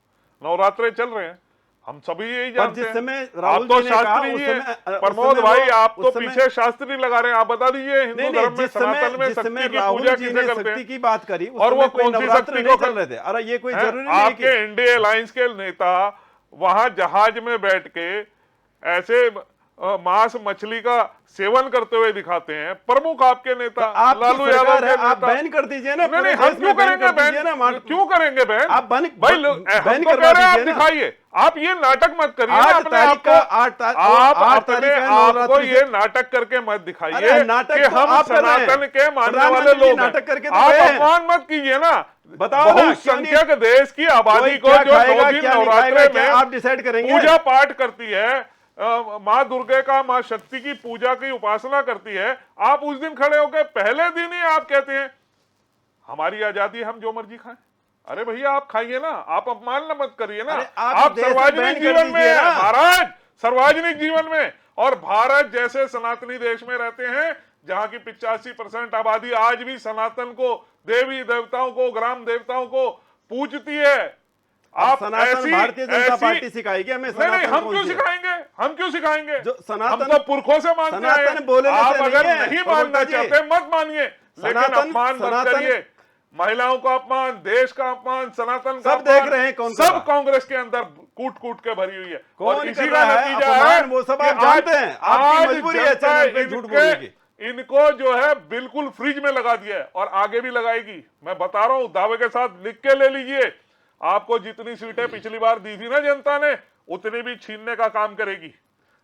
नवरात्रे चल रहे हैं, हम सभी यही पर जानते जिस हैं। समय आप राहुल तो जी ने कहा, शास्त्री उस जी हैं, समय- उस प्रमोद समय भाई वो- आप तो उस समय- पीछे शास्त्री लगा रहे हैं। आप बता दीजिए हिंदू नहीं, धर्म में जिस समय सनातन में जिस समय शक्ति की राहुल पूजा जी किसे ने करते शक्ति हैं की बात करी, उस और समय वो कोई कौन सी नवरात्र शक्ति नहीं को चल रहे थे। अरे ये कोई हैं? जरूरी नहीं आपके कि इंडिया अलायंस के नेता वहां जहाज में बैठ के ऐसे मांस मछली का सेवन करते हुए दिखाते हैं। प्रमुख आपके नेता आपकी लालू सरकार यादव है, के आप नेता बैन कर दीजिए ना, नहीं पूरे नहीं हम देश क्यों में बैन करेंगे कर दीजिए ना, बैन, क्यों करेंगे बैन? आप भाई हम बैन तो करवा कह रहे हैं आप दीजिए ना। दिखाइए, आप ये नाटक मत करिए ना 8 अपने तारीख आप को। का 8 आप अपने तारीख है आपको नवरात्रि ये नाटक करके मत दिखाइए अरे नाटक कि तो हम आप कर रहे हैं। सनातन के मानने वाले प्रधानमंत्री जी लोग नाटक हैं। करके तो आप गए हैं। अपमान मत कीजिए ना। बताओ ना, क्यों नहीं? बहुसंख्यक देश की आबादी कोई को क्या जो 9 खाएगा, दिन क्या नहीं नवरात्रे खाएगा, क्या में आप डिसाइड करेंगे? पूजा पाठ करती है, माँ दुर्गे का, माँ शक्ति की पूजा की उपासना करती है, आप उस दिन खड़े होकर पहले दिन ही आप कहते हैं हमारी आजादी, हम जो मर्जी खाएं। अरे भैया आप खाइए ना, आप अपमान न मत करिए ना। अरे आप देश में सार्वजनिक बैन कर जीवन में दीजिए हैं ना। महाराज, सार्वजनिक जीवन में, और भारत जैसे सनातनी देश में रहते हैं जहां की 85% आबादी आज भी सनातन को, देवी देवताओं को, ग्राम देवताओं को पूजती है। आप सनातन भारतीय जनता पार्टी सिखाएगी हमें? नहीं सनातन हम कौन क्यों सी है? सिखाएंगे, हम क्यों सिखाएंगे? जो सनातन- हम तो पुरखों से मानते आए हैं। सनातन बोलने से आप अगर नहीं है, नहीं मानना प्रवक्ता जी। चाहते मत मानिए, लेकिन सनातन- अपमान मत सनातन- करिए। महिलाओं का अपमान, देश का अपमान, सनातन का सब अपमान, देख रहे हैं कौन कर सब रहा है। कांग्रेस के अंदर कूट कूट के भरी हुई है। कौन और इसी कर का रहा है नतीजा है अपमान? वो सब आप कि जानते हैं, आपकी आज मजबूरी है जनता चैनल पे झूठ बोलने की। इनको जो है बिल्कुल फ्रिज में लगा दिया है और आगे भी लगाएगी। मैं बता रहा हूं, दावे के साथ लिख के ले लीजिए। आपको जितनी सीटें पिछली बार दी थी ना जनता ने, उतनी भी छीनने का काम करेगी।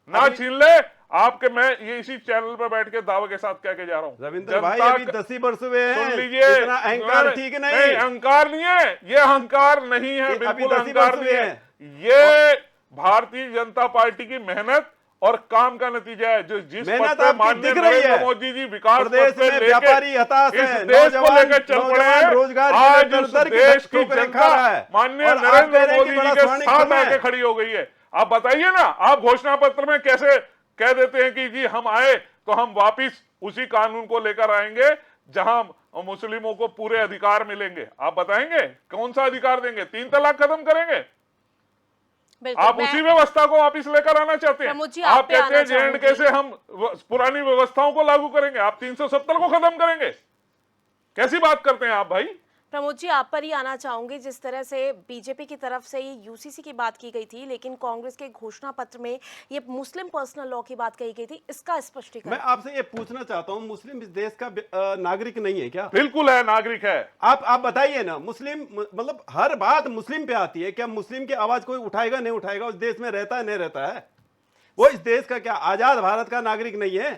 ना छीन ले आपके, मैं ये इसी चैनल पर बैठ के दावे के साथ कह के जा रहा हूं। रविंद्र भाई अभी 10 ही वर्ष हुए हैं, सुन लीजिए, इतना अहंकार ठीक नहीं। अहंकार नहीं है, ये अहंकार नहीं है, अभी बिल्कुल 10 ही अहंकार वर्ष नहीं हुए है। ये भारतीय जनता पार्टी की मेहनत और काम का नतीजा है। जो जिस मेहनत पद पे आपकी माननीय दिख रही है। नरेंद्र मोदी जी विकास प्रदेश पद पे में लेके व्यापारी हताश इस है, देश को नौजवान- लेकर चल पड़े नौजवान हैं। रोजगार के आज दर उस दर की देश की ठोकरें जनता खा रहा है। माननीय और आप कह नरेंद्र रहे हैं कि मोदी बड़ा जी के स्वर्णिम साथ समय है। आके खड़ी हो गई है। आप बताइए ना, आप घोषणा पत्र में कैसे कह देते हैं कि जी हम आए तो हम वापिस उसी कानून को लेकर आएंगे जहां मुस्लिमों को पूरे अधिकार मिलेंगे। आप बताएंगे कौन सा अधिकार देंगे? 3 तलाक खत्म करेंगे? बिल्कुल, आप मैं- उसी व्यवस्था को वापिस लेकर आना चाहते प्रमोद जी, हैं? आप आप पे कहते हैं आना जेएंडके से हम पुरानी व्यवस्थाओं को लागू करेंगे, आप 370 को खत्म करेंगे? कैसी बात करते हैं आप भाई? प्रमोद जी, आप पर ही आना चाहूंगी। जिस तरह से बीजेपी की तरफ से ये यूसीसी की बात की गई थी, लेकिन कांग्रेस के घोषणा पत्र में ये मुस्लिम पर्सनल लॉ की बात कही गई थी, इसका स्पष्टीकरण। मैं आपसे ये पूछना चाहता हूं, मुस्लिम इस देश का नागरिक नहीं है क्या? बिल्कुल है, नागरिक है। आप बताइए ना, मुस्लिम मतलब हर बात मुस्लिम पे आती है, क्या मुस्लिम की आवाज कोई उठाएगा नहीं उठाएगा? उस देश में रहता है नहीं रहता है? वो इस देश का क्या आजाद भारत का नागरिक नहीं है?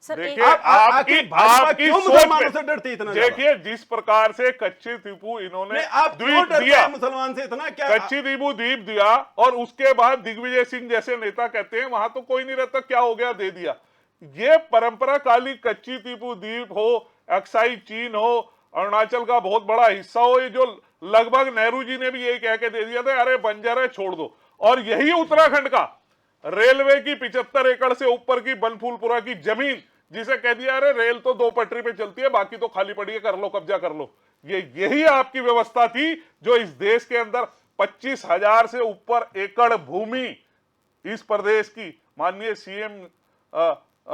सर, देखिए आखिर भाजपा आपकी क्यों सोच मुसलमानों पे- से डरती इतना ज्यादा? देखिए जिस प्रकार से कच्ची टीपू इन्होंने नहीं, आप क्यों द्वीप डरते दिया, हैं मुसलमान से इतना? क्या कच्ची टीपू द्वीप दिया और उसके बाद दिग्विजय सिंह जैसे नेता कहते हैं वहां तो कोई नहीं रहता, क्या हो गया, दे दिया। ये परंपरा काली कच्ची टीपू द्वीप हो, अक्साई चीन हो, अरुणाचल का बहुत बड़ा हिस्सा हो, ये जो लगभग नेहरू जी ने भी यही कह के दे दिया था, अरे बंजर है छोड़ दो। और यही उत्तराखंड का रेलवे की 75 एकड़ से ऊपर की बनफूलपुरा की जमीन, जिसे कह दिया अरे रेल तो 2 पटरी पे चलती है, बाकी तो खाली पड़ी है, कर लो कब्जा कर लो। यही आपकी व्यवस्था थी जो इस देश के अंदर 25,000 से ऊपर एकड़ भूमि इस प्रदेश की माननीय सीएम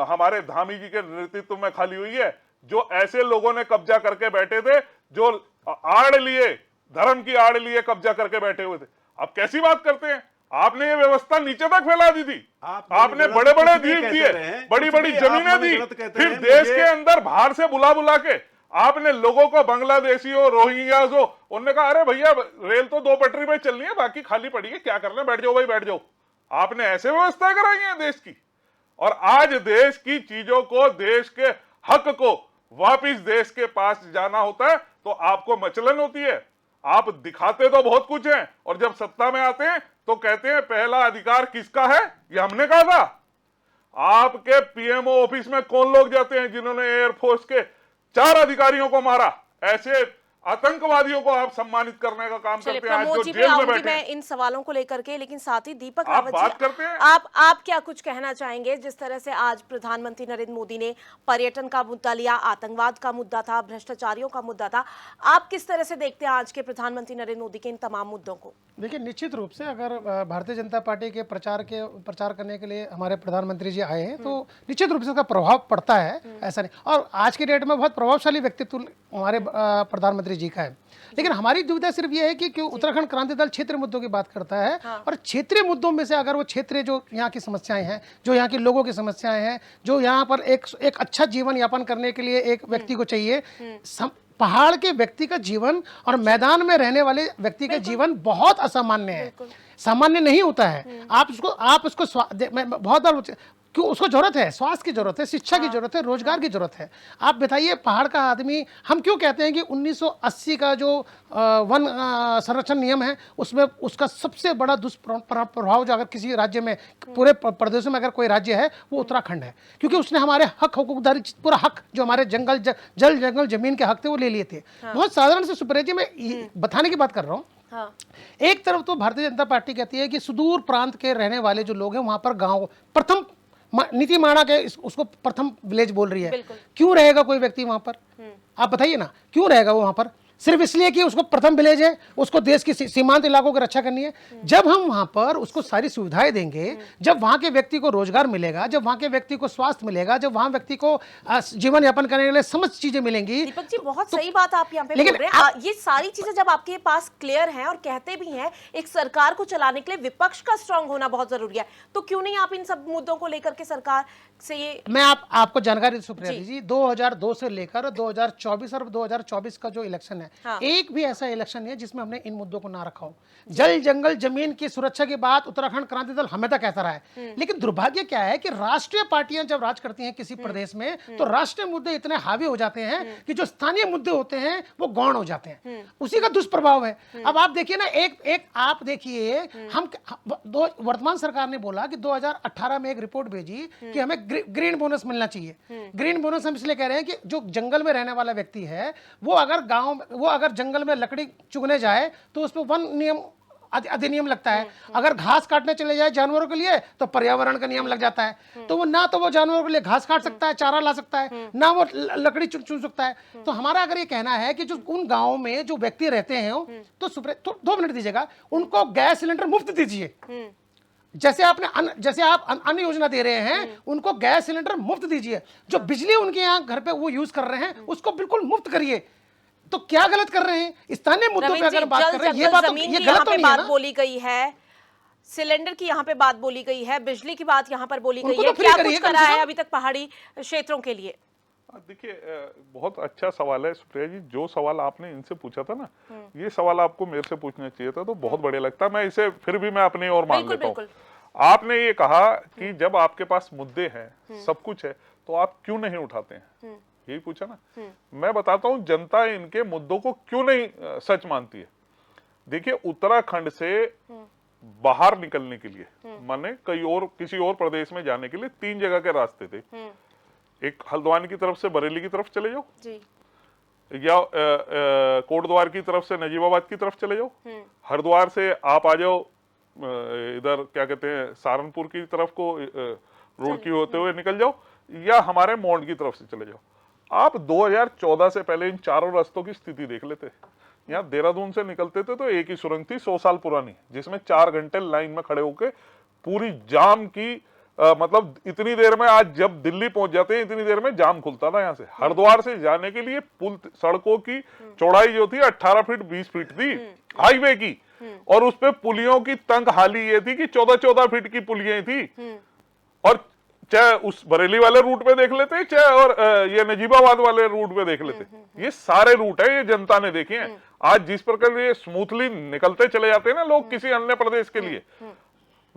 हमारे धामी जी के नेतृत्व में खाली हुई है। जो ऐसे लोगों ने कब्जा करके बैठे थे, जो आड़ लिए, धर्म की आड़ लिए कब्जा करके बैठे हुए थे। अब कैसी बात करते हैं? आपने ये व्यवस्था नीचे तक फैला दी थी, आपने बड़े बड़े द्वीप दिए, बड़ी बड़ी जमीनें दी, फिर देश के अंदर बाहर से बुला बुला के आपने लोगों को बांग्लादेशी हो, रोहिंग्या हो, उन्होंने कहा अरे भैया रेल तो 2 पटरी पे चलनी है, बाकी खाली पड़ी है, क्या करना है, बैठ जाओ भाई बैठ जाओ। आपने ऐसे व्यवस्था कराई है देश की। और आज देश की चीजों को, देश के हक को वापिस देश के पास जाना होता है तो आपको मचलन होती है। आप दिखाते तो बहुत कुछ है और जब सत्ता में आते हैं तो कहते हैं पहला अधिकार किसका है, ये हमने कहा था। आपके पीएमओ ऑफिस में कौन लोग जाते हैं जिन्होंने एयरफोर्स के 4 अधिकारियों को मारा? ऐसे आतंकवादियों को आप सम्मानित करने का काम करते हैं आज जो जेल में बैठे मैं हैं। इन सवालों को लेकर के, लेकिन साथ ही दीपक आप रावत बात जी, करते हैं। आप क्या कुछ कहना चाहेंगे? जिस तरह से आज प्रधानमंत्री नरेंद्र मोदी ने पर्यटन का मुद्दा लिया, आतंकवाद का मुद्दा था, भ्रष्टाचारियों का मुद्दा था, आप किस तरह से देखते हैं आज के प्रधानमंत्री नरेंद्र मोदी के इन तमाम मुद्दों को? देखिए, निश्चित रूप से अगर भारतीय जनता पार्टी के प्रचार करने के लिए हमारे प्रधानमंत्री जी आए हैं तो निश्चित रूप से उसका प्रभाव पड़ता है, ऐसा नहीं। और आज की डेट में बहुत प्रभावशाली व्यक्तित्व हमारे प्रधानमंत्री जी का है। लेकिन हमारी दुविधा सिर्फ ये है कि क्यों उत्तराखंड क्रांति दल क्षेत्रीय मुद्दों की बात करता है, और क्षेत्रीय मुद्दों में से अगर वो क्षेत्रीय जो यहाँ की समस्याएं हैं, जो यहाँ के लोगों की समस्याएं हैं, जो यहाँ पर एक अच्छा जीवन यापन करने के लिए एक व्यक्ति को चाहिए, पहाड़ के व्यक्ति का जीवन और मैदान में रहने वाले व्यक्ति का जीवन बहुत असामान्य है, सामान्य नहीं होता है। आप उसको बहुत बार क्यों उसको जरूरत है, स्वास्थ्य की जरूरत है, शिक्षा की जरूरत है, रोजगार की जरूरत है। आप बताइए, पहाड़ का आदमी, हम क्यों कहते हैं कि 1980 का जो वन संरक्षण नियम है उसमें उसका सबसे बड़ा दुष्प्रभाव जो अगर किसी राज्य में, पूरे प्रदेशों में अगर कोई राज्य है वो उत्तराखंड है, क्योंकि उसने हमारे हक हुकूकदारी, पूरा हक जो हमारे जंगल जमीन के हक थे वो ले लिए थे। बहुत साधारण से सुप्रिया जी, मैं बताने की बात कर रहा हूँ। एक तरफ तो भारतीय जनता पार्टी कहती है कि सुदूर प्रांत के रहने वाले जो लोग हैं वहां पर गांव प्रथम नीति माणा के उसको प्रथम विलेज बोल रही है। क्यों रहेगा कोई व्यक्ति वहां पर? आप बताइए ना, क्यों रहेगा वो वहां पर? सिर्फ इसलिए कि उसको प्रथम विलेज है, उसको देश की सीमांत इलाकों की रक्षा करनी है। जब हम वहां पर उसको सारी सुविधाएं देंगे, जब वहां के व्यक्ति को रोजगार मिलेगा, जब वहां के व्यक्ति को स्वास्थ्य मिलेगा, जब वहां व्यक्ति को जीवन यापन करने के लिए समस्त चीजें मिलेंगी। दीपक जी, बहुत सही बात आप यहाँ पे बोल रहे हैं। ये सारी चीजें जब आपके पास क्लियर हैं और कहते भी हैं एक सरकार को चलाने के लिए विपक्ष का स्ट्रांग होना बहुत जरूरी है, तो क्यों नहीं आप इन सब मुद्दों को लेकर के सरकार से ये? मैं आपको जानकारी सुप्रिया जी, 2002 से लेकर 2024 और 2024 का जो इलेक्शन है, एक भी ऐसा इलेक्शन नहीं है जिसमें हमने इन मुद्दों को ना रखा हो। जल जंगल जमीन की सुरक्षा की बात उत्तराखंड क्रांति दल हमेशा कहता रहा है। लेकिन दुर्भाग्य क्या है कि राष्ट्रीय पार्टियां जब राज करती हैं किसी प्रदेश में, तो राष्ट्रीय मुद्दे इतने हावी हो जाते हैं कि जो स्थानीय मुद्दे होते हैं वो गौण हो जाते हैं। उसी का दुष्प्रभाव है। अब आप देखिए ना, एक आप देखिए, हम वर्तमान सरकार ने बोला कि 2018 में एक रिपोर्ट भेजी कि हमें ग्रीन बोनस मिलना चाहिए। ग्रीन बोनस हम इसलिए कह रहे हैं कि जो जंगल में रहने वाला व्यक्ति है वो अगर जंगल में लकड़ी चुगने जाए तो उस पर वन नियम अधिनियम लगता है। अगर घास काटने चले जाए जानवरों के लिए तो पर्यावरण का नियम लग जाता है। तो वो जानवरों के लिए घास काट सकता है, चारा ला सकता है, ना वो लकड़ी चुन सकता है। तो हमारा अगर ये कहना है कि जो उन गांवों में जो व्यक्ति रहते हैं तो 2 मिनट दीजिएगा, उनको गैस सिलेंडर मुफ्त दीजिए। जैसे आप अन्न योजना दे रहे हैं, उनको गैस सिलेंडर मुफ्त दीजिए। जो बिजली उनके यहाँ घर पे वो यूज कर रहे हैं उसको बिल्कुल मुफ्त करिए। तो क्या गलत कर रहे हैं? स्थानीय मुद्दों पे अगर बात कर रहे हैं, ये गलत तो नहीं है ना? बोली गई है, सिलेंडर की यहाँ पे बात बोली गई है, बिजली की बात यहाँ पर बोली गई है, क्या कुछ करा है अभी तक पहाड़ी क्षेत्रों के लिए? देखिए, बहुत अच्छा सवाल है सुप्रिया जी। जो सवाल आपने इनसे पूछा था ना, ये सवाल आपको मेरे से पूछना चाहिए था, तो बहुत बढ़िया लगता है। मैं इसे फिर भी मैं अपनी ओर मान लेता हूँ। आपने ये कहा कि जब आपके पास मुद्दे हैं, सब कुछ है, तो आप क्यों नहीं उठाते हैं, यही पूछा ना। मैं बताता हूँ जनता इनके मुद्दों को क्यों नहीं सच मानती है। देखिए, उत्तराखंड से बाहर निकलने के लिए, माने किसी और प्रदेश में जाने के लिए 3 जगह के रास्ते थे। एक हल्द्वानी की तरफ से बरेली की तरफ चले जाओ जी, या कोटद्वार की तरफ से नजीबाबाद की तरफ चले जाओ, हरिद्वार से आप आ जाओ इधर क्या कहते हैं सहारनपुर की तरफ को रुड़की होते हुए निकल जाओ, या हमारे मोंड की तरफ से चले जाओ। आप 2014 से पहले इन चारों रास्तों की स्थिति देख लेते। यहाँ देहरादून से निकलते थे तो एक ही सुरंग थी 100 साल पुरानी, जिसमें 4 घंटे लाइन में खड़े होके पूरी जाम की मतलब इतनी देर में, आज जब दिल्ली पहुंच जाते हैं इतनी देर में जाम खुलता था। यहाँ से हरिद्वार से जाने के लिए पुल सड़कों की चौड़ाई जो थी 18 फीट 20 फीट थी हाईवे की, और उस पे पुलियों की तंग हाली ये थी कि 14-14 फीट की पुलियां थी और चाहे उस बरेली वाले रूट पे देख लेते, चाहे और ये नजीबाबाद वाले रूट पे देख लेते, ये सारे रूट है, ये जनता ने देखे हैं। आज जिस प्रकार ये स्मूथली निकलते चले जाते हैं ना लोग किसी अन्य प्रदेश के लिए,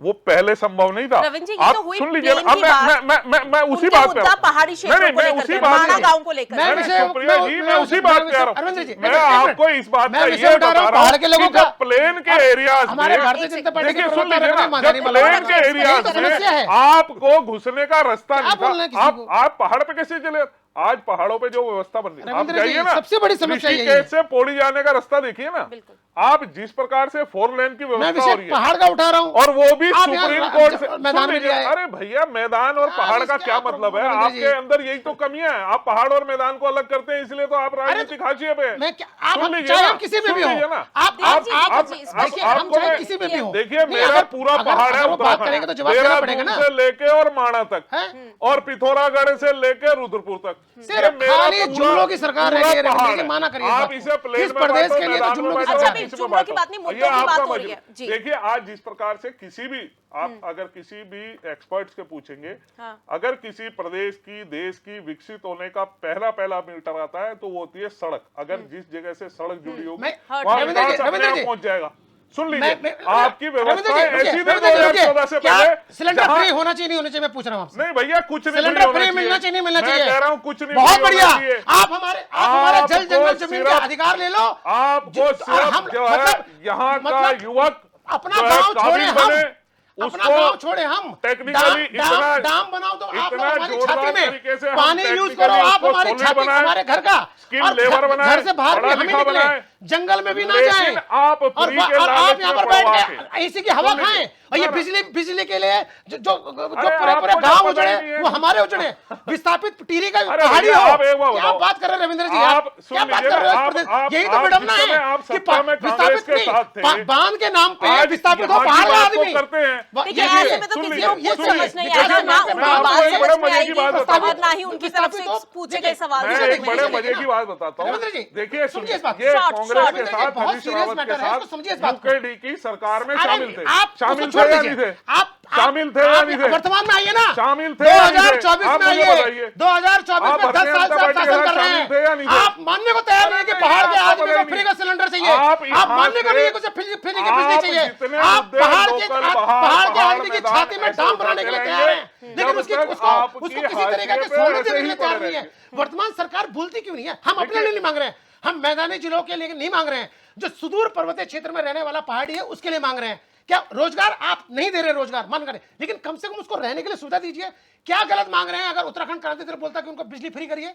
वो पहले संभव नहीं था। रविंद्र जी, ये आप तो हुई सुन लीजिए, प्लेन अब की बात। मैं उसी उनके बात पे मुद्दा पहाड़ी क्षेत्रों को लेकर के, माना गांव को लेकर। मैं विषय- सुप्रिया जी, मैं उसी बात पे आ रहा अरविंद जी, हूँ। मैं आपको इस बात मैं का विषय ये उठा रहा हूँ, बता रहा पहाड़ के हूँ लोगों कि का- जब प्लेन के एरियाज हमारे में, भारतीय जनता पार्टी देखिए के सुन प्रवक्ता लीजिए ना, रघुनाथ जब मादानी प्लेन बोला, के एरियाज यही तो समस्या में है। आपको घुसने का रास्ता नहीं बोलना है था, किसी को? आप पहाड़ पे कैसे चले? आज पहाड़ों पे जो व्यवस्था बन रही है, आप रविंद्र जी, जाइए ना, सबसे बड़ी समस्या यही है। ऋषिकेश से पौड़ी जाने का रास्ता देखिए ना, बिल्कुल। आप जिस प्रकार से 4 लेन की मैं व्यवस्था हो रही विषय है, पहाड़ का उठा रहा हूँ, और वो भी आप यहाँ सुप्रीम कोर्ट से मैदान सुन में लीजिए, लिया है। अरे भैया मैदान और पहाड़ का क्या मतलब है? आपके अंदर यही तो कमियां है, आप पहाड़ और मैदान को अलग करते हैं, इसलिए तो आप राजनीतिक हाशिए पे हैं। मैं क्या आप सुन लीजिए चाहे ना, हम किसी में सुन भी हो, लीजिए ना, आप देखिए, हम आपको चाहे मैं- किसी में भी हो, देखिए नहीं, मेरा अगर- पूरा अगर- पहाड़ है अगर वो बात करेंगे तो जवाब देना पड़ेगा देहरादून ना। से लेके और माणा तक, हैं? और पिथौरागढ़ से लेके रुद्रपुर तक, सिर्फ ये मेरा खाली पूरा- जुमलों की सरकार पूरा रह गई है, पहाड़ रविंद्र जी, है। माना करिए इस आप बात को। इसे प्लेन इस में प्रदेश बांटो, के लिए तो मैदान जुमलों में की बांटो, सरकार अभी है। इसमें जुमलों की बांटो। बात नहीं, मुद्दों ये की बात आपका हो रही मजबूर- है। जी। देखिए आज जिस प्रकार से किसी भी आप अगर किसी भी एक्सपर्ट्स के पूछेंगे, हाँ। अगर किसी प्रदेश की देश की विकसित होने का पहला मीटर आता है तो वो होती है सड़क। अगर जिस जगह से सड़क जुड़ी होगी मैं- वहाँ रविंद्र जी, विकास अपने रविंद्र आप जी, पहुंच जाएगा। सुन मैं- लीजिए, मैं- आपकी रविंद्र व्यवस्था जी, ऐसी थी रविंद्र जी, 2014 से क्या पहले सिलेंडर जहाँ- फ्री होना चाहिए नहीं होना चाहिए, मैं पूछ रहा हूँ आपसे। नहीं भैया कुछ नहीं सिलेंडर free होना फ्री मिलना चाहिए नहीं मिलना मैं चाहिए? कह रहा हूँ कुछ नहीं बहुत free होना बढ़िया, चाहिए। आप हमारे जल आपको जंगल जमीन के सिर्फ- अधिकार ले लो। आपको सिर्फ हम- जो है मतलब- यहाँ का मतलब युवक अपना जो है गांव छोड़े काबिल हम, बने, अपना उसको गांव छोड़े हम, टेक्निकली इतना डाम बनाओ तो आप लोग इतना हमारी जोरदार छाती तरीके से में हम पानी यूज technically करो, आप उसको हमारी solid छाती बनाएं, हमारे घर का skilled और labor घर बनाएं, से बाहर भी पढ़ा हम ही लिखा निकले, बनाएं। जंगल में भी ना लेकिन जाएं आप free के और आप लालच यहाँ में पर बैठ पड़वा के एसी की हवा सुन लीजिए, खाएं, और ये ना, ना। बिजली के लिए जो अरे पूरे आपको गांव तो पता ही नहीं उजड़े है। वो हमारे उजड़े, विस्थापित टीरी का अरे पहाड़ी भैया, हो, आप एक बात क्या बताओ। बात कर रहे हैं रविंद्र जी? आप आप सुन क्या बात लीजिए कर रहे ना, हो? आप- यही तो आप विडम्बना जिस समय है आप कि सत्ता में कांग्रेस के साथ थे, बांध के नाम पे आज विस्थापित हो यहाँ की पहाड़ का बात को आदमी करते हैं। देखिए ये ऐसे में तो सुन किसी लीजिए, को कुछ सुन समझ लीजिए, नहीं देखिए, आएगा, ना मैं उनकी आपको बात एक समझ बड़े में मजे की आएगी बात बताता हूं। और ना ही उनकी तरफ से पूछे गए सवाल मैं से एक बड़े मजे की बात बताता हूँ। रविंद्र जी, देखिए सुनिए इस बात। ये Short, कांग्रेस short, के रविंद्र जी, साथ बहुत हरीश serious रावत के matter है, साथ इसको समझिए इस बात को। यूकेडी की सरकार में शामिल थे। आप शामिल उसको थे छोड़ या दीजिए। नहीं थे? आप शामिल थे या नहीं थे? वर्तमान में आइए ना, शामिल थे या नहीं थे? 2024 आप में मुझे आइए, बताइए। 2024 आप में 10 साल से आप भारतीय शासन जनता कर रहे पार्टी के साथ शामिल थे या नहीं हैं, थे? आप मानने को तैयार नहीं है कि अरे पहाड़ के आपको आदमी पता को ही फ्री नहीं। का सिलेंडर चाहिए, आप आप यहाँ मानने को से- नहीं है कुछ फ्री की बिजली आप चाहिए, जितने आप मुद्दे पहाड़ लोकल के पहाड़ आदमी की मैदान छाती में ऐसे डाम बनाने के लिए उठाते तैयार है, रहेंगे, लेकिन जब उसकी तक उसको आपकी किसी तरीके हाशिए की पे सहूलियत ऐसे देने के ही लिए पड़े तैयार नहीं है। रहेंगे। वर्तमान सरकार भूलती क्यों नहीं है? हम अपने लिए नहीं मांग रहे हैं, हम मैदानी जिलों के लिए नहीं मांग रहे हैं, जो सुदूर पर्वतीय क्षेत्र में रहने वाला पहाड़ी है उसके लिए मांग रहे हैं। क्या रोजगार आप नहीं दे रहे, रोजगार मान करें, लेकिन कम से कम उसको रहने के लिए सुविधा दीजिए। क्या गलत मांग रहे हैं अगर उत्तराखंड क्रांति दल बोलता है कि उनको बिजली फ्री करिए?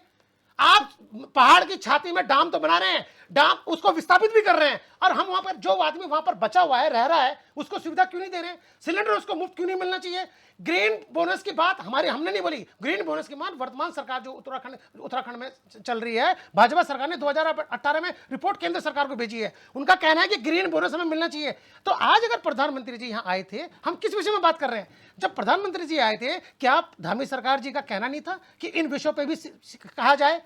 आप पहाड़ की छाती में डाम तो बना रहे हैं, डाम उसको विस्थापित भी कर रहे हैं, और हम वहां पर जो आदमी वहां पर बचा हुआ है, रह रहा है, उसको सुविधा क्यों नहीं दे रहे हैं? सिलेंडर उसको मुफ्त क्यों नहीं मिलना चाहिए? ग्रीन बोनस की बात हमने नहीं बोली। ग्रीन बोनस की बात वर्तमान सरकार जो उत्तराखंड में चल रही है, भाजपा सरकार ने 2018 में रिपोर्ट केंद्र सरकार को भेजी है, उनका कहना है कि ग्रीन बोनस हमें मिलना चाहिए। तो आज अगर प्रधानमंत्री जी यहाँ आए थे, हम किस विषय में बात कर रहे हैं? जब प्रधानमंत्री जी आए थे, क्या धामी सरकार जी का कहना नहीं था कि इन विषयों पर भी कहा जाए?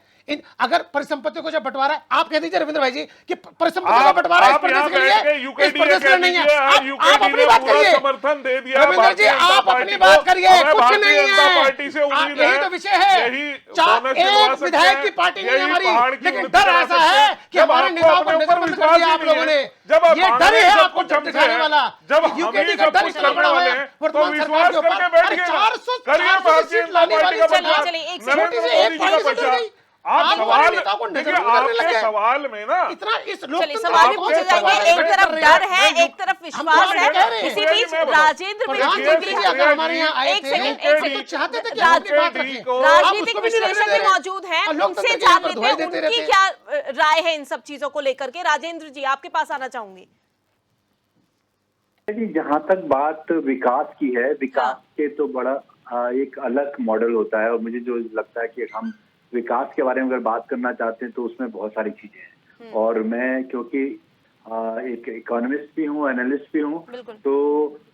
अगर परिसंपत्तियों को जब बंटवारा है, आप कह दीजिए रविंद्र भाई जी कि परिसंपत्तियों का बंटवारा इस प्रदेश के लिए, इस प्रदेश के लिए नहीं है। आप अपनी बात करिए, समर्थन दे दिया रविंद्र जी, आप अपनी बात करिए, कुछ नहीं है। पार्टी से उम्मीद यही तो विषय है। एक विधायक की पार्टी नहीं हमारी, लेकिन डर ऐसा है कि हमारे नेताओं को नजर बंद कर दिया आप लोगों ने। ये डर है आपको दिखाने वाला, जब यूकेडी का डर इतना बड़ा है वर्तमान सरकार के ऊपर। 400 सीट लाने वाली चलिए, एक सेकंड, छोटी सी एक पॉइंट से डर गई। आप हमारे सवाल नेताओं को नजर देखिए, बंद करने लग आपके गए। सवाल में ना इतना इस चलिए लोकतंत्र सवाल भी को पूछे सवाल जाएंगे। एक कर तरफ रहे डर हैं। है, एक तरफ विश्वास हम है। कह रहे हैं। इसी बीच राजेंद्र प्रधानमंत्री जी अगर हमारे यहाँ आए एक थे, सेकंड, हम एक तो सेकंड, चाहते थे कि हम अपनी बात रखें। राजनीतिक उसको भी नहीं रखने विश्लेषक दे भी रहे। मौजूद हैं, और लोकतंत्र उनसे के यहाँ जान पर लेते धोए हैं देते उनकी रहते क्या राय है इन सब चीजों को लेकर के। राजेंद्र जी, आपके पास आना चाहूंगी। जहाँ तक बात विकास की है, विकास के तो बड़ा एक अलग मॉडल होता है, और मुझे जो लगता है कि हम विकास के बारे में अगर बात करना चाहते हैं तो उसमें बहुत सारी चीजें हैं। और मैं क्योंकि एक इकोनॉमिस्ट भी हूँ, एनालिस्ट भी हूँ, तो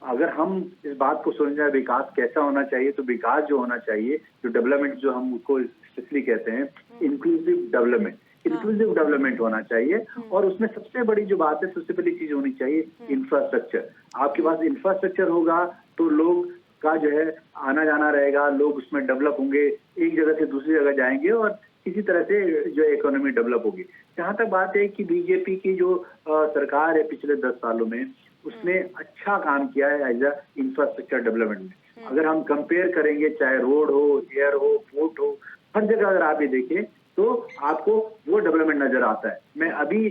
अगर हम इस बात को समझ जाए विकास कैसा होना चाहिए, तो विकास जो होना चाहिए, जो डेवलपमेंट जो हम उसको स्पेशली कहते हैं इंक्लूसिव डेवलपमेंट, इंक्लूसिव डेवलपमेंट होना चाहिए। और उसमें सबसे बड़ी जो बात है, सबसे पहली चीज होनी चाहिए इंफ्रास्ट्रक्चर। आपके पास इंफ्रास्ट्रक्चर होगा तो लोग का जो है आना जाना रहेगा, लोग उसमें डेवलप होंगे, एक जगह से दूसरी जगह जाएंगे और किसी तरह से जो इकोनॉमी डेवलप होगी। जहां तक बात है कि बीजेपी की जो सरकार है पिछले 10 सालों में, उसने अच्छा काम किया है एज अ इंफ्रास्ट्रक्चर डेवलपमेंट में। अगर हम कंपेयर करेंगे, चाहे रोड हो, एयर हो, पोर्ट हो, हर जगह अगर आप ये देखें तो आपको वो डेवलपमेंट नजर आता है। मैं अभी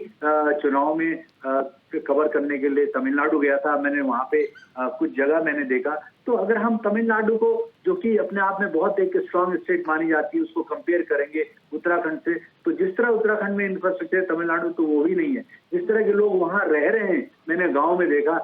चुनाव में कवर करने के लिए तमिलनाडु गया था, मैंने वहां पे कुछ जगह मैंने देखा, तो अगर हम तमिलनाडु को, जो कि अपने आप में बहुत एक स्ट्रांग स्टेट मानी जाती है, उसको कंपेयर करेंगे उत्तराखंड से, तो जिस तरह उत्तराखंड में इंफ्रास्ट्रक्चर तमिलनाडु तो वो ही नहीं है। जिस तरह के लोग वहां रह रहे हैं, मैंने गाँव में देखा,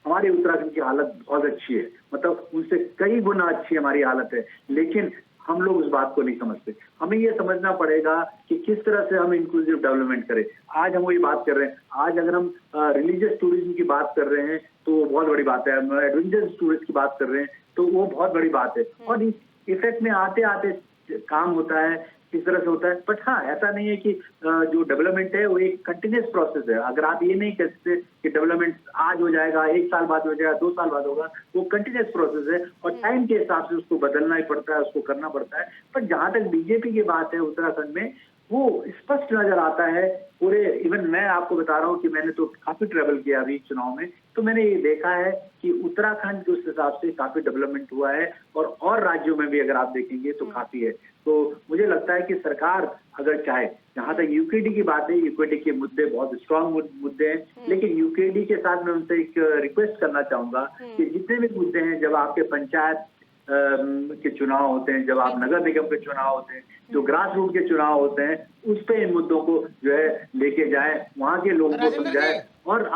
हमारे उत्तराखंड की हालत बहुत अच्छी है, मतलब उनसे कई गुना अच्छी हमारी हालत है, लेकिन हम लोग उस बात को नहीं समझते। हमें ये समझना पड़ेगा कि किस तरह से हम इंक्लूसिव डेवलपमेंट करें। आज हम वही बात कर रहे हैं, आज अगर हम रिलीजियस टूरिज्म की बात कर रहे हैं तो वो बहुत बड़ी बात है, एडवेंचरस टूरिस्ट की बात कर रहे हैं तो वो बहुत बड़ी बात है, और इस इफेक्ट में आते आते काम होता है, किस तरह से होता है। बट हाँ, ऐसा नहीं है कि जो डेवलपमेंट है वो एक कंटिन्यूस प्रोसेस है। अगर आप ये नहीं कहते कि डेवलपमेंट आज हो जाएगा, 1 साल बाद हो जाएगा, 2 साल बाद होगा, वो कंटिन्यूस प्रोसेस है और टाइम के हिसाब से उसको बदलना ही पड़ता है, उसको करना पड़ता है। पर जहां तक बीजेपी की बात है उत्तराखंड में, वो स्पष्ट नजर आता है पूरे। इवन मैं आपको बता रहा हूँ कि मैंने तो काफी ट्रेवल किया अभी चुनाव में, तो मैंने ये देखा है कि उत्तराखंड के उस हिसाब से काफी डेवलपमेंट हुआ है, और राज्यों में भी अगर आप देखेंगे तो काफी है। तो मुझे लगता है कि सरकार अगर चाहे, जहां तक यूकेडी की बात है, यूकेडी के मुद्दे बहुत स्ट्रांग मुद्दे हैं, लेकिन यूकेडी के साथ मैं उनसे एक रिक्वेस्ट करना चाहूंगा कि जितने भी मुद्दे हैं, जब आपके पंचायत के चुनाव होते हैं, जब आप नगर निगम के चुनाव होते हैं, जो ग्रास रूट के चुनाव होते हैं, उस पे इन मुद्दों को जो है लेके जाए, वहां के लोगों को समझाए और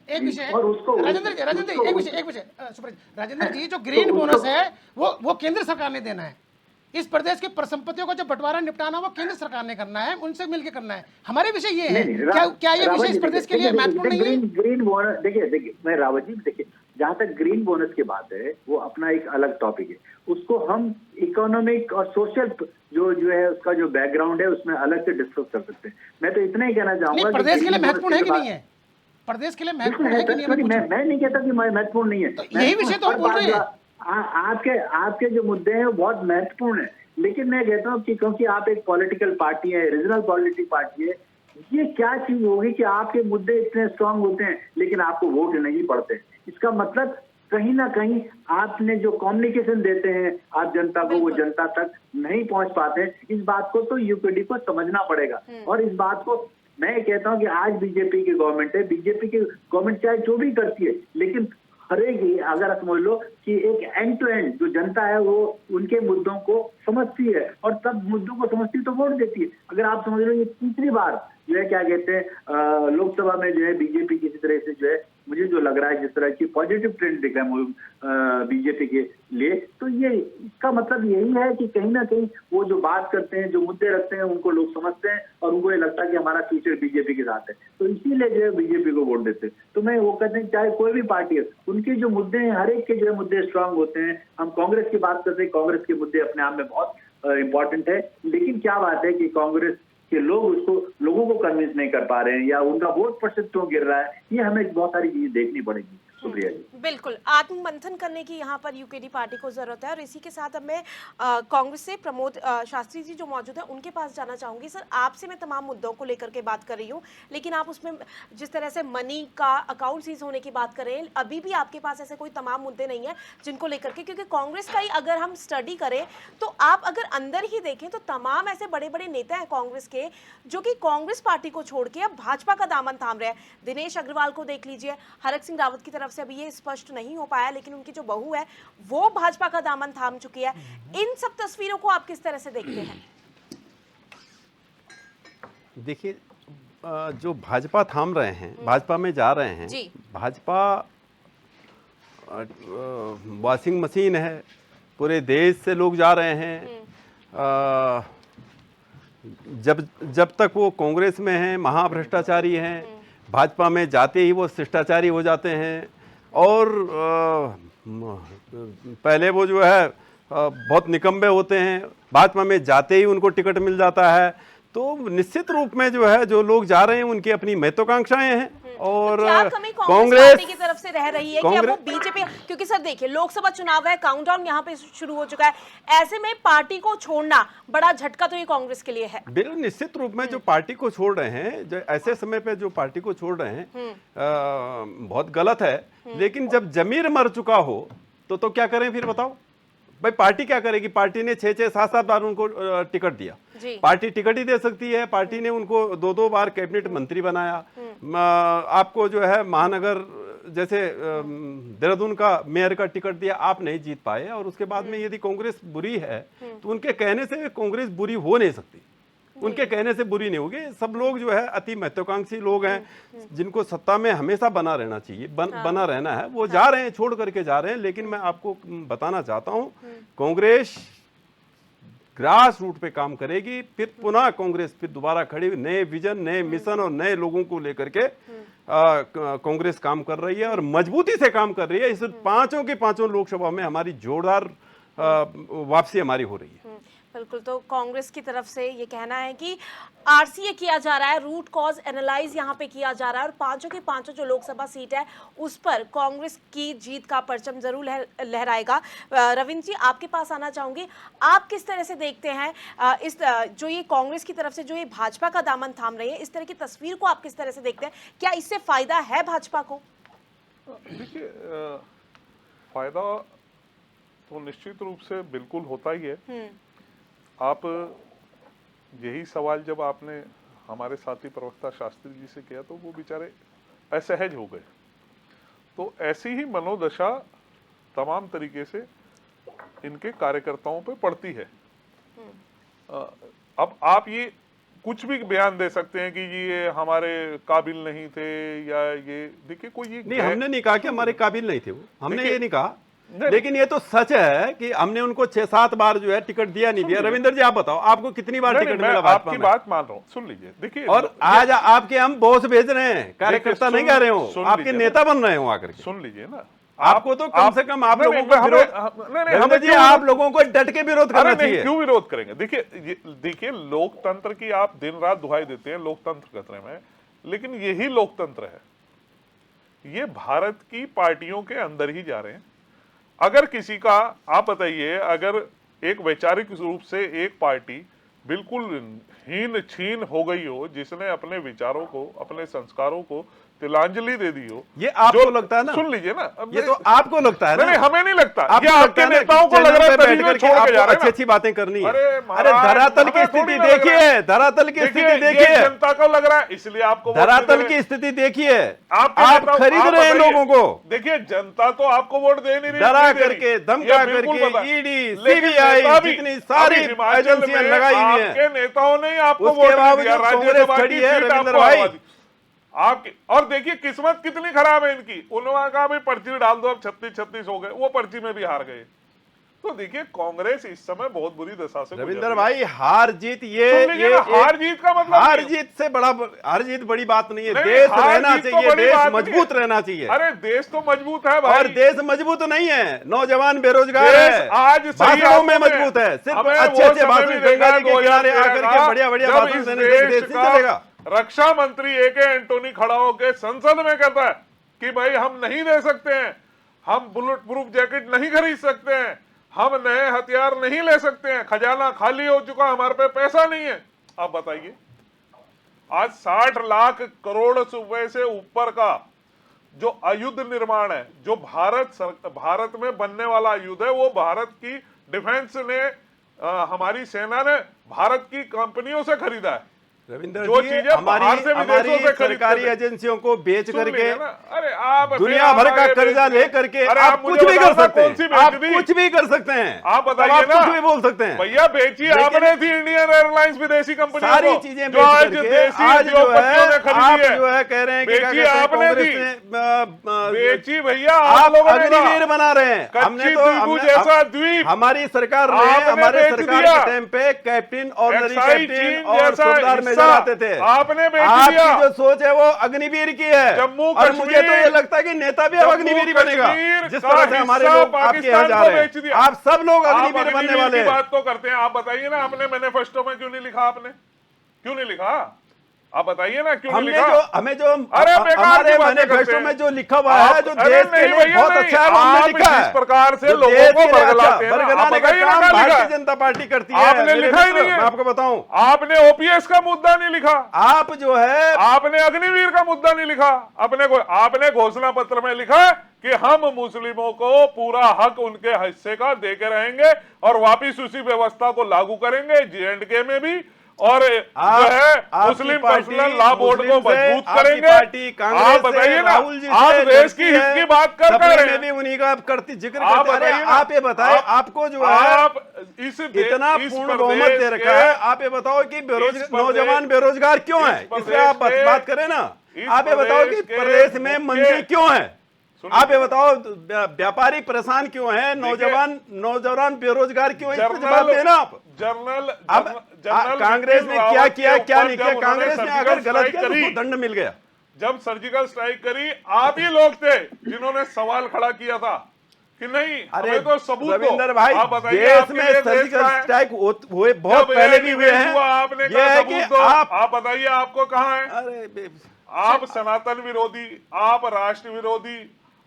एक विषय और उसको राजेंद्र जी, एक विषय राजेंद्र जी, जो ग्रीन बोनस है वो केंद्र सरकार ने देना है। इस प्रदेश की परिसंपत्तियों का जो बंटवारा निपटाना वो केंद्र सरकार ने करना है, उनसे मिलकर करना है। हमारे विषय ये है, क्या ये विषय इस प्रदेश के लिए महत्वपूर्ण नहीं है? ग्रीन बोनस देखिए मैं रावत जी, देखिए जहां तक ग्रीन बोनस की बात है वो अपना एक अलग टॉपिक है, उसको हम इकोनॉमिक और सोशल जो है उसका जो बैकग्राउंड है उसमें अलग से डिस्कस कर सकते हैं। मैं तो इतना ही कहना चाहूंगा प्रदेश के लिए महत्वपूर्ण है कि नहीं है, प्रदेश के लिए महत्वपूर्ण है कि नहीं है? मैं नहीं कहता कि महत्वपूर्ण नहीं है, यही विषय तो हम बोल रहे हैं। आपके जो मुद्दे हैं वो बहुत महत्वपूर्ण है, लेकिन मैं कहता हूँ कि क्योंकि आप एक पॉलिटिकल पार्टी है, रीजनल पॉलिटिकल पार्टी है, ये क्या चीज होगी कि आपके मुद्दे इतने स्ट्रांग होते हैं लेकिन आपको वोट नहीं पड़ते। इसका मतलब कहीं ना कहीं आपने जो कम्युनिकेशन देते हैं आप जनता को, वो जनता तक नहीं पहुंच पाते। इस बात को तो यूकेडी को समझना पड़ेगा, और इस बात को मैं कहता हूं कि आज बीजेपी की गवर्नमेंट है, बीजेपी की गवर्नमेंट चाहे जो भी करती है, लेकिन हर एक, अगर आप समझ लो कि एक एंड टू एंड जो जनता है वो उनके मुद्दों को समझती है, और तब मुद्दों को समझती है तो वोट देती है। अगर आप समझ लो ये तीसरी बार जो है क्या कहते हैं लोकसभा में जो है बीजेपी किसी तरह से जो है, मुझे जो लग रहा है जिस तरह की पॉजिटिव ट्रेंड दिख रहा है बीजेपी के लिए, तो ये इसका मतलब यही है कि कहीं ना कहीं वो जो बात करते हैं, जो मुद्दे रखते हैं, उनको लोग समझते हैं और उनको ये लगता है कि हमारा फ्यूचर बीजेपी के साथ है, तो इसीलिए जो है बीजेपी को वोट देते हैं। तो मैं वो कहते हैं चाहे कोई भी पार्टी है, उनके जो मुद्दे हैं हर एक के जो है मुद्दे स्ट्रांग होते हैं। हम कांग्रेस की बात करते हैं, कांग्रेस के मुद्दे अपने आप में बहुत इंपॉर्टेंट है, लेकिन क्या बात है कि कांग्रेस कि लोग उसको, लोगों को कन्विंस नहीं कर पा रहे हैं, या उनका वोट प्रतिशत क्यों गिर रहा है, ये हमें बहुत सारी चीजें देखनी पड़ेगी। सुप्रिया जी, बिल्कुल आत्ममंथन करने की यहाँ पर यूकेडी पार्टी को जरूरत है। और इसी के साथ अब मैं कांग्रेस से प्रमोद शास्त्री जी जो मौजूद है उनके पास जाना चाहूंगी। सर, आपसे मैं तमाम मुद्दों को लेकर के बात कर रही हूँ, लेकिन आप उसमें जिस तरह से मनी का अकाउंट सीज होने की बात कर रहे हैं, अभी भी आपके पास ऐसे कोई तमाम मुद्दे नहीं है जिनको लेकर के, क्योंकि कांग्रेस का ही अगर हम स्टडी करें तो आप अगर अंदर ही देखें तो तमाम ऐसे बड़े बड़े नेता हैं कांग्रेस के जो कि कांग्रेस पार्टी को छोड़ के अब भाजपा का दामन थाम रहे हैं। दिनेश अग्रवाल को देख लीजिए, हरक सिंह रावत की तरफ से अभी ये स्पष्ट नहीं हो पाया, लेकिन उनकी जो बहू है वो भाजपा का दामन थाम चुकी है। इन सब तस्वीरों को आप किस तरह से देखते हैं? देखिए, जो भाजपा थाम रहे हैं, भाजपा में जा रहे हैं, भाजपा वॉशिंग मशीन है, पूरे देश से लोग जा रहे हैं। जब तक वो कांग्रेस में हैं महाभ्रष्टाचारी हैं, भाजपा में जाते ही वो शिष्टाचारी हो जाते हैं, और पहले वो जो है बहुत निकम्बे होते हैं, भाजपा में जाते ही उनको टिकट मिल जाता है। तो निश्चित रूप में जो है, जो लोग जा रहे हैं उनकी अपनी महत्वाकांक्षाएं हैं। और क्या कमी कांग्रेस पार्टी की तरफ से रह रही है कि अब वो बीजेपी, क्योंकि सर देखिए लोकसभा चुनाव है, काउंटडाउन यहाँ पे शुरू हो चुका है, ऐसे में पार्टी को छोड़ना बड़ा झटका तो ये कांग्रेस के लिए है। बिल्कुल निश्चित रूप में जो पार्टी को छोड़ रहे हैं, जो ऐसे समय पे जो पार्टी को छोड़ रहे हैं बहुत गलत है। लेकिन जब जमीर मर चुका हो तो क्या करें फिर बताओ भाई। पार्टी क्या करेगी? पार्टी ने 6-6, 7-7 बार उनको टिकट दिया। पार्टी टिकट ही दे सकती है। पार्टी ने उनको 2-2 बार कैबिनेट मंत्री बनाया। आपको जो है महानगर जैसे देहरादून का मेयर का टिकट दिया, आप नहीं जीत पाए। और उसके बाद में यदि कांग्रेस बुरी है तो उनके कहने से कांग्रेस बुरी हो नहीं सकती, उनके कहने से बुरी नहीं होगी। सब लोग जो है अति महत्वाकांक्षी लोग हैं, जिनको सत्ता में हमेशा बना रहना चाहिए, बना रहना है, वो जा रहे हैं, छोड़ करके जा रहे हैं। लेकिन मैं आपको बताना चाहता हूं, कांग्रेस ग्रास रूट पे काम करेगी। फिर पुनः कांग्रेस फिर दोबारा खड़ी, नए विजन, नए मिशन और नए लोगों को लेकर के कांग्रेस काम कर रही है और मजबूती से काम कर रही है। इस पांचों की पांचों लोकसभा में हमारी जोरदार वापसी हमारी हो रही है। बिल्कुल, तो कांग्रेस की तरफ से ये कहना है कि आरसीए किया जा रहा है, रूट कॉज एनालाइज यहाँ पे किया जा रहा है और पांचों की पांचों जो लोकसभा सीट है उस पर कांग्रेस की जीत का परचम जरूर लहराएगा। रविंद्र जी, आपके पास आना चाहूंगी, आप किस तरह से देखते हैं इस जो ये कांग्रेस की तरफ से जो ये भाजपा का दामन थाम रही है, इस तरह की तस्वीर को आप किस तरह से देखते हैं? क्या इससे फायदा है भाजपा को? देखिए, फायदा तो निश्चित रूप से बिल्कुल होता ही है। आप यही सवाल जब आपने हमारे साथी प्रवक्ता शास्त्री जी से किया तो वो बेचारे असहज हो गए। तो ऐसी ही मनोदशा तमाम तरीके से इनके कार्यकर्ताओं पे पड़ती है। अब आप ये कुछ भी बयान दे सकते हैं कि ये हमारे काबिल नहीं थे या ये, देखिए कोई ये नहीं, हमने नहीं कहा कि हमारे काबिल नहीं थे वो, हमने ये नहीं कहा। लेकिन ये तो सच है कि हमने उनको 6-7 बार जो है टिकट दिया नहीं दिया। रविंद्र जी आप बताओ, आपको कितनी बार टिकट मिला? आपकी बात मान रहा हूँ, सुन लीजिए। देखिए, और आज आपके हम बॉस भेज रहे हैं, कार्यकर्ता नहीं कह रहे हो, आपके नेता बन रहे हो आकर के। सुन लीजिए ना, आपको तो कम से कम आप लोगों को विरोध, जी आप लोगों को डट के विरोध करना चाहिए। क्यों विरोध करेंगे? देखिए लोकतंत्र की आप दिन रात दुहाई देते हैं, लोकतंत्र खतरे में, लेकिन यही लोकतंत्र है। ये भारत की पार्टियों के अंदर ही जा रहे हैं। अगर किसी का, आप बताइए, अगर एक वैचारिक रूप से एक पार्टी बिल्कुल हीन छीन हो गई हो, जिसने अपने विचारों को, अपने संस्कारों को तिलांजलि दे दी हो, ये आपको लगता है ना? सुन लीजिए ना, ये तो आपको लगता है ना? नहीं, हमें नहीं लगता। ये आपके नेताओं को लग रहा है तभी वो छोड़ के जा रहे हैं। अच्छी बातें करनी है। अरे धरातल की स्थिति देखिए, धरातल की स्थिति देखिए, जनता को लग रहा है, इसलिए आपको धरातल की स्थिति देखिए। आप खरीद रहे हैं लोगों को। देखिए, जनता तो आपको वोट दे नहीं रही, डरा करके, धमका करके, ईडी, सीबीआई, जितनी सारी एजेंसियां लगाई हुई हैं, आपके नेताओं ने आपको वोट दिया, राज्यसभा की सीट आपको आवा दी आपके। और देखिए किस्मत कितनी खराब है इनकी, उन्होंने कहा भाई पर्ची डाल दो, अब 36-36 हो गए, वो पर्ची में भी हार गए। तो देखिए कांग्रेस इस समय बहुत बुरी दशा से रविंद्र भाई, हार जीत ये हार जीत का मतलब, हार जीत से बड़ा, हार जीत बड़ी बात नहीं है। देश रहना चाहिए, देश मजबूत रहना चाहिए। अरे देश तो मजबूत है भाई, और देश मजबूत नहीं है, नौजवान बेरोजगार है, आज भाषणों में मजबूत है, सिर्फ अच्छे भाषण, गंगा जी के किनारे आकर के बढ़िया बढ़िया भाषण देने से देश नहीं चलेगा। रक्षा मंत्री ए.के. एंटोनी खड़ा होकर संसद में कहता है कि भाई हम नहीं दे सकते हैं, हम बुलेट प्रूफ जैकेट नहीं खरीद सकते हैं, हम नए हथियार नहीं ले सकते हैं, खजाना खाली हो चुका, हमारे पे पैसा नहीं है। आप बताइए, आज 60 लाख करोड़ रुपए से ऊपर का जो आयुध निर्माण है, जो भारत में बनने वाला आयुध है, वो भारत की डिफेंस ने, हमारी सेना ने भारत की कंपनियों से खरीदा है। रविंद्र जो जी, चीजें हमारी सरकारी एजेंसियों को बेच करके, अरे आप दुनिया भर का कर्जा ले करके आप कुछ भी कर सकते हैं, आप कुछ भी कर सकते हैं, आप बताइए ना, कुछ भी बोल सकते हैं। भैया बेची आपने थी इंडियन एयरलाइंस विदेशी कंपनी, सारी चीजें बेच करके आज जो है कह रहे हैं बेची आपने थी, बेची भैया आप अग्निवीर बना रहे हैं। हमने तो जैसा द्वीप, हमारी सरकार ने, हमारे सरकार के टाइम पे कैप्टन, ऑर्डिनरी कैप्टन और सरदार में आते थे। आपने बेच आपकी दिया। जो सोच है वो अग्निवीर की है, जम्मू और मुझे तो ये लगता है कि नेता भी अब अग्निवीर ही बनेगा। जिस तरह से हमारे लोग आपके यहाँ जा रहे हैं, आप सब लोग अग्निवीर बनने वाले हैं। बात तो करते हैं। आप बताइए ना, अपने मैनिफेस्टो में क्यों नहीं लिखा आपने क्यों नहीं लिखा? आप बताइए ना क्यों नहीं हमने लिखा? जो हमें जो अरे बेकार हमारे की बातें मैनिफेस्टो करते हैं। में जो लिखा हुआ है, जो अरे देश के नहीं लिए भैया, बहुत नहीं। अच्छा है, वो हमने आप लिखा है। जिस प्रकार से जो लोगों देश को के लिए बरगलाते हैं ना, बरगलाने आप का बताइए ना काम क्या लिखा? भारतीय जनता पार्टी करती है। आपने मेरे लिखा ही मित्र, नहीं है। मैं आपको बताऊं, आपने ओपीएस का मुद्दा नहीं लिखा, आप जो है आपने अग्निवीर का मुद्दा नहीं लिखा, आपने घोषणा पत्र में लिखा कि हम मुस्लिमों को पूरा हक उनके हिस्से का देके रहेंगे और वापिस उसी व्यवस्था को लागू करेंगे J&K में भी, और जो है मुस्लिम पर्सनल लॉ बोर्ड को मजबूत करेंगे। आप बताइए ना, आप देश की हित की बात कर रहे हैं, भी उन्हीं का करती जिक्र आप करते हैं। बताइए ना, आप ये बताएं, आपको जो है आप इतना पूर्ण बहुमत दे रखा है, आप ये बताओ कि नौजवान बेरोजगार क्यों है? इससे आप बात करें ना। आप ये बताओ कि प्रदेश में मंदी क्यों है? आप ये बताओ व्यापारी परेशान क्यों है? नौजवान बेरोजगार क्यों है? इस पर जवाब देना आप। अब कांग्रेस ने क्या किया, क्या नहीं किया? कांग्रेस ने अगर गलत किया तो उसको दंड मिल गया। जब सर्जिकल स्ट्राइक करी, आप ही लोग थे जिन्होंने सवाल खड़ा किया था कि नहीं, अरे तो सबूत रविंदर भाई, आप बताइए, देश आपके में लिए देश सर्जिकल कहाँ है? स्ट्राइक हुए बहुत जब पहले भी हुए एनिमेट हैं। हुआ, आपने ये कहा है कि सबूत दो। आप बताइए आपको कहाँ है? अरे आप सनातन विरोधी, आप राष्ट्र विरोधी,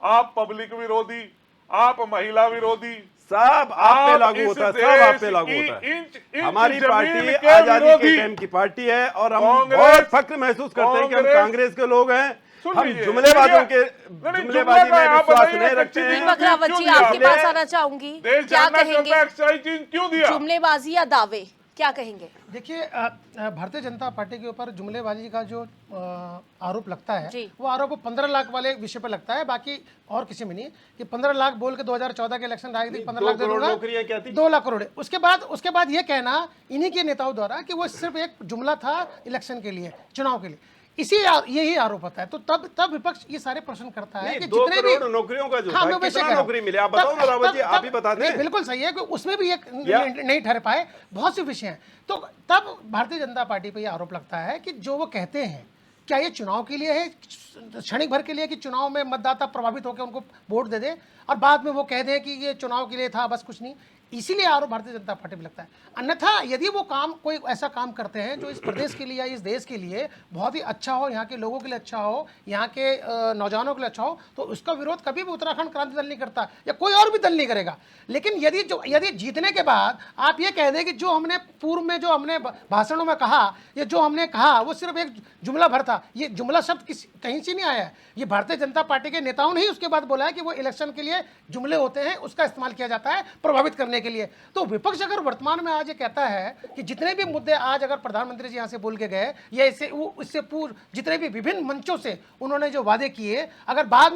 आप पब्लिक विरोधी, आप महिला विरोधी, सब आप पे लागू होता है, सब आप पे लागू होता है। हमारी पार्टी आजादी के टाइम की पार्टी है और हम बहुत फख्र महसूस करते हैं कि हम कांग्रेस के लोग हैं। हम जुमलेबाजों के जुमलेबाजी में विश्वास नहीं रखते हैं। दीपक रावत जी, आपके पास आना चाहूंगी, देश क्या जानना चाहता है कहेंगे? एक्साइज चीज क्यों दिया? जुमलेबाजी या दावे, क्या कहेंगे? देखिए, भारतीय जनता पार्टी के ऊपर जुमलेबाजी का जो आरोप लगता है, जी। वो आरोप 15 लाख वाले विषय पर लगता है, बाकी और किसी में नहीं है। कि 15 लाख बोल के 2014 के इलेक्शन राजनीतिक 15 लाख दे 2 करोड़ दूंगा, नौकरियां क्या थी? 2 लाख करोड़। उसके बाद ये कहना इन्हीं के नेताओं द्वारा कि वो सिर्फ एक जुमला था इलेक्शन के लिए, चुनाव के लिए, यही आरोप होता है। तो तब विपक्ष ये सारे प्रश्न करता है कि 2 जितने भी करोड़ नौकरियों का जो हाँ, था, मैं वैसे कितना कह रहा हूं। नौकरी मिले? आप बताओ ना रावत जी, आप ही बता दें। नहीं, बिल्कुल सही है कि उसमें भी एक नहीं ठहर पाए, बहुत से विषय हैं। तो तब भारतीय जनता पार्टी पे ये आरोप लगता है कि जो वो कहते हैं, क्या ये चुनाव के लिए है, क्षणिक भर के लिए, कि चुनाव में मतदाता प्रभावित होकर उनको वोट दे दे और बाद में वो कह दें कि ये चुनाव के लिए था, बस कुछ नहीं। इसीलिए आरोप भारतीय जनता पार्टी पे लगता है। अन्यथा यदि वो कोई ऐसा काम करते हैं जो इस प्रदेश के लिए या इस देश के लिए बहुत ही अच्छा हो, यहाँ के लोगों के लिए अच्छा हो, यहाँ के नौजवानों के लिए अच्छा हो, तो उसका विरोध कभी भी उत्तराखंड क्रांति दल नहीं करता या कोई और भी दल नहीं करेगा। लेकिन यदि जीतने के बाद आप ये कह दें कि जो हमने पूर्व में जो हमने भाषणों में कहा, या जो हमने कहा वो सिर्फ एक जुमला भर था, ये जुमला शब्द कहीं से नहीं आया है। ये भारतीय जनता पार्टी के नेताओं ने ही उसके बाद बोला है कि वो इलेक्शन के लिए जुमले होते हैं, उसका इस्तेमाल किया जाता है प्रभावित करने के लिए। तो विपक्ष अगर वर्तमान में आज ये कहता है कि जितने भी मुद्दे आज अगर प्रधानमंत्री जी यहाँ से बोल के गए, या इससे पूर्व जितने भी विभिन्न मंचों से उन्होंने जो वादे किए, अगर बाद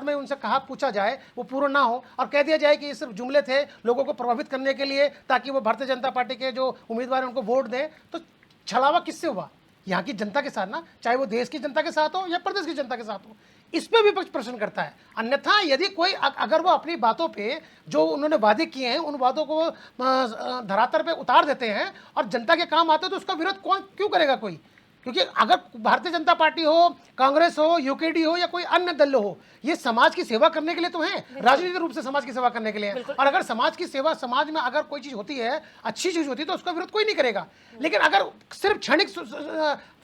में उनसे पूछा जाए, वो पूर्ण ना हो और कह दिया जाए कि ये सिर्फ जुमले थे लोगों को प्रभावित करने के लिए, ताकि वो भारतीय जनता पार्टी के जो उम्मीदवार हैं उनको वोट दें, तो छलावा किससे हुआ? यहाँ की जनता के साथ ना, चाहे वो देश की जनता के साथ हो या प्रदेश की जनता के साथ हो। इस पे विपक्ष प्रश्न करता है। अन्यथा यदि कोई अगर वो अपनी बातों पे जो उन्होंने वादे किए हैं, उन वादों को धरातल पे उतार देते हैं और जनता के काम आते हैं, तो उसका विरोध क्यों करेगा कोई? क्योंकि अगर भारतीय जनता पार्टी हो, कांग्रेस हो, यूकेडी हो या कोई अन्य दल हो, ये समाज की सेवा करने के लिए तो है, राजनीतिक रूप से समाज की सेवा करने के लिए है। और अगर समाज की सेवा, समाज में अगर कोई चीज होती है, अच्छी चीज होती है, तो उसका विरोध कोई नहीं करेगा। लेकिन अगर सिर्फ क्षणिक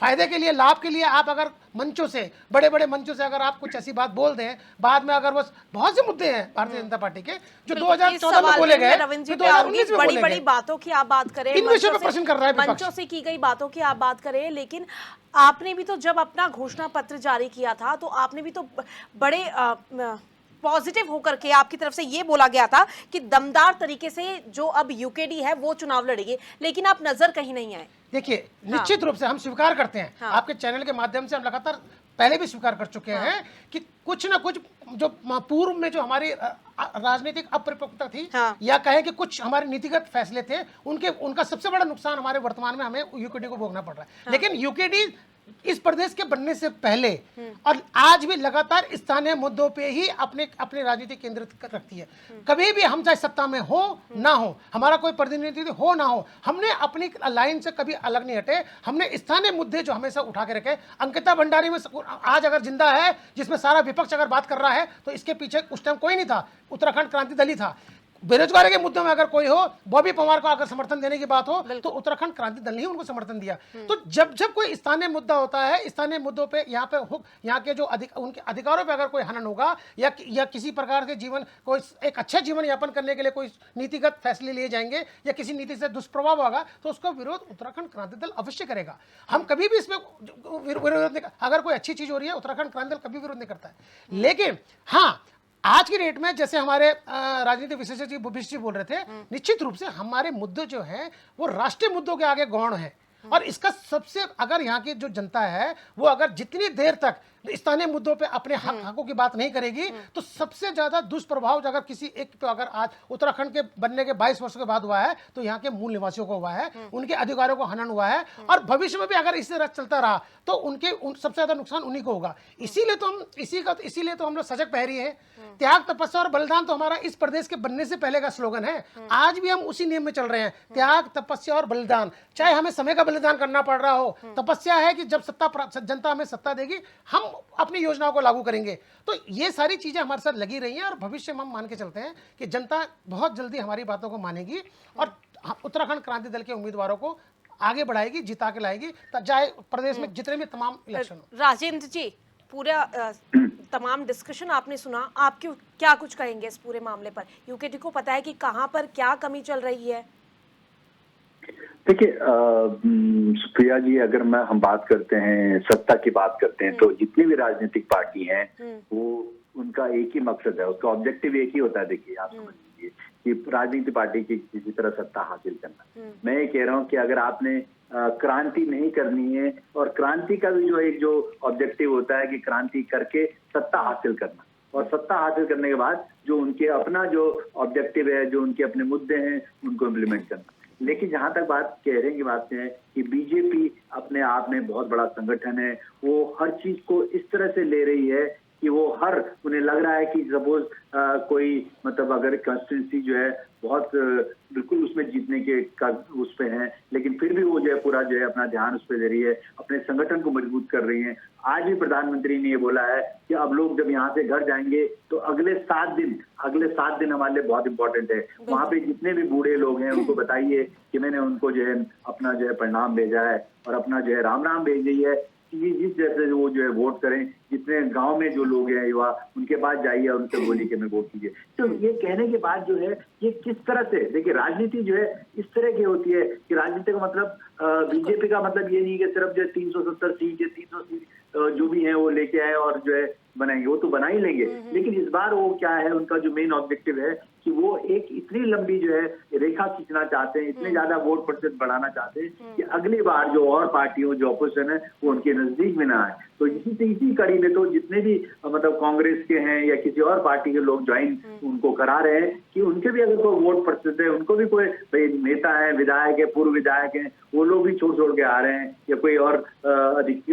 फायदे के लिए, लाभ के लिए आप अगर मंचों से, बड़े बड़े मंचों से अगर आप कुछ ऐसी बात बोल दें, बाद में अगर बस बहुत से मुद्दे हैं भारतीय जनता पार्टी के जो 2014 में बोले गए, रविंद्र जी, 2019 में बड़ी बड़ी बातों की आप बात करें, इन विषयों पर प्रश्न कर रहा है विपक्ष। मंचों से की गई बातों की आप बात करें, लेकिन आपने भी तो जब अपना घोषणा पत्र जारी किया था, तो आपने भी तो बड़े पॉजिटिव होकर के आपकी तरफ से ये बोला गया था कि दमदार तरीके से जो अब यूकेडी है वो चुनाव लड़ेगी, लेकिन आप नजर कहीं नहीं आए। देखिए, निश्चित रूप से हम स्वीकार करते हैं, आपके चैनल के माध्यम से हम लगातार पहले भी स्वीकार कर चुके हैं कि कुछ ना कुछ जो पूर्व में जो हमारी राजनीतिक अपरिपक्वता थी, या कहें कि कुछ हमारे नीतिगत फैसले थे, उनका सबसे बड़ा नुकसान हमारे वर्तमान में हमें यूकेडी को भोगना पड़ रहा है। लेकिन यूकेडी इस प्रदेश के बनने से पहले और आज भी लगातार स्थानीय मुद्दों पे ही अपने राजनीति केंद्रित रखती है। कभी भी हम चाहे सत्ता में हो ना हो, हमारा कोई प्रतिनिधि हो ना हो, हमने अपनी लाइन से कभी अलग नहीं हटे। हमने स्थानीय मुद्दे जो हमेशा उठा के रखे। अंकिता भंडारी में आज अगर जिंदा है, जिसमें सारा विपक्ष अगर बात कर रहा है, तो इसके पीछे उस टाइम कोई नहीं था, उत्तराखंड क्रांति दल ही था। बेरोजगारी के मुद्दों में अगर कोई हो, बॉबी पवार को अगर समर्थन देने की बात हो तो उत्तराखंड क्रांति दल ने ही उनको समर्थन दिया। तो जब जब कोई स्थानीय मुद्दा होता है, स्थानीय मुद्दों पे यहाँ के जो उनके अधिकारों पे अगर कोई हनन होगा या किसी प्रकार के जीवन कोई एक अच्छा जीवन यापन करने के लिए कोई नीतिगत फैसले लिए जाएंगे या किसी नीति से दुष्प्रभाव होगा, तो उसका विरोध उत्तराखंड क्रांति दल अवश्य करेगा। हम कभी भी इसमें विरोध नहीं, अगर कोई अच्छी चीज हो रही है उत्तराखंड क्रांति दल कभी विरोध नहीं करता है। लेकिन हाँ, आज की डेट में जैसे हमारे राजनीतिक विशेषज्ञ भूपेश जी बोल रहे थे, निश्चित रूप से हमारे मुद्दे जो हैं वो राष्ट्रीय मुद्दों के आगे गौण है। और इसका सबसे, अगर यहाँ की जो जनता है वो अगर जितनी देर तक स्थानीय मुद्दों पे अपने हकों की बात नहीं करेगी, तो सबसे ज्यादा दुष्प्रभाव अगर किसी एक पे अगर आज उत्तराखंड के बनने के 22 वर्षों के बाद हुआ है तो यहाँ के मूल निवासियों को हुआ है, उनके अधिकारों को हनन हुआ है। और भविष्य में भी अगर इसी तरह चलता रहा तो सबसे ज्यादा नुकसान उन्हीं को होगा। इसीलिए तो हम लोग सजग पहरी है। त्याग, तपस्या और बलिदान तो हमारा इस प्रदेश के बनने से पहले का स्लोगन है। आज भी हम उसी नियम में चल रहे हैं, त्याग, तपस्या और बलिदान। चाहे हमें समय का बलिदान करना पड़ रहा हो, तपस्या है कि जब जनता हमें सत्ता देगी हम अपनी योजनाओं को लागू करेंगे। तो ये सारी चीजें हमारे साथ लगी रही हैं और भविष्य में हम मान के चलते हैं कि जनता बहुत जल्दी हमारी बातों को मानेगी और उत्तराखंड क्रांति दल के उम्मीदवारों को आगे बढ़ाएगी, जिता के लाएगी, चाहे प्रदेश में जितने भी तमाम इलेक्शन हो। राजेंद्र जी, पूरा तमाम डिस्कशन आपने सुना, आप क्या कुछ कहेंगे इस पूरे मामले पर? यूकेडी को पता है कि कहां पर क्या कमी चल रही है? देखिए सुप्रिया जी, अगर हम बात करते हैं, सत्ता की बात करते हैं, तो जितनी भी राजनीतिक पार्टी हैं वो उनका एक ही मकसद है, उसका ऑब्जेक्टिव एक ही होता है। देखिए आप समझ लीजिए कि राजनीतिक पार्टी की किसी तरह सत्ता हासिल करना। मैं ये कह रहा हूँ कि अगर आपने क्रांति नहीं करनी है, और क्रांति का भी जो ऑब्जेक्टिव होता है कि क्रांति करके सत्ता हासिल करना, और सत्ता हासिल करने के बाद जो उनके अपना जो ऑब्जेक्टिव है, जो उनके अपने मुद्दे हैं, उनको इम्प्लीमेंट करना। लेकिन जहां तक बात कह रहे की बात है कि बीजेपी अपने आप में बहुत बड़ा संगठन है, वो हर चीज को इस तरह से ले रही है कि वो उन्हें लग रहा है कि सपोज कोई मतलब अगर कंस्टिट्यूंसी जो है बहुत बिल्कुल उसमें जीतने के उस पे है, लेकिन फिर भी वो जो है पूरा जो है अपना ध्यान उस पे दे रही है, अपने संगठन को मजबूत कर रही है। आज भी प्रधानमंत्री ने ये बोला है कि अब लोग जब यहाँ से घर जाएंगे तो अगले 7 दिन हमारे लिए बहुत इंपॉर्टेंट है। वहाँ पे जितने भी बूढ़े लोग हैं उनको बताइए कि मैंने उनको जो है अपना जो है प्रणाम भेजा है और अपना जो है राम राम भेज दी है कि जिस जैसे वो जो है वोट करें। जितने गांव में जो लोग हैं युवा, उनके पास जाइए और उनसे बोलिए कि मैं वोट कीजिए। तो ये कहने के बाद जो है ये किस तरह से, देखिए राजनीति जो है इस तरह की होती है कि राजनीति का मतलब बीजेपी का मतलब ये नहीं कि सिर्फ जो 370 सीट या 300 सीट जो भी है वो लेके आए और जो है बनाएंगे, वो तो बना ही लेंगे। लेकिन इस बार वो क्या है, उनका जो मेन ऑब्जेक्टिव है कि वो एक इतनी लंबी जो है रेखा खींचना चाहते हैं, इतने ज्यादा वोट प्रतिशत बढ़ाना चाहते हैं कि अगली बार जो और पार्टी हो, जो ऑपोजिशन है, वो उनके नजदीक में ना आए। तो इसी कड़ी में तो जितने भी मतलब कांग्रेस के हैं या किसी और पार्टी के लोग ज्वाइन उनको करा रहे हैं कि उनके भी अगर कोई वोट प्रतिशत है, उनको भी कोई नेता है, विधायक है, पूर्व विधायक है, वो लोग भी छोड़ के आ रहे हैं, या कोई और अधिक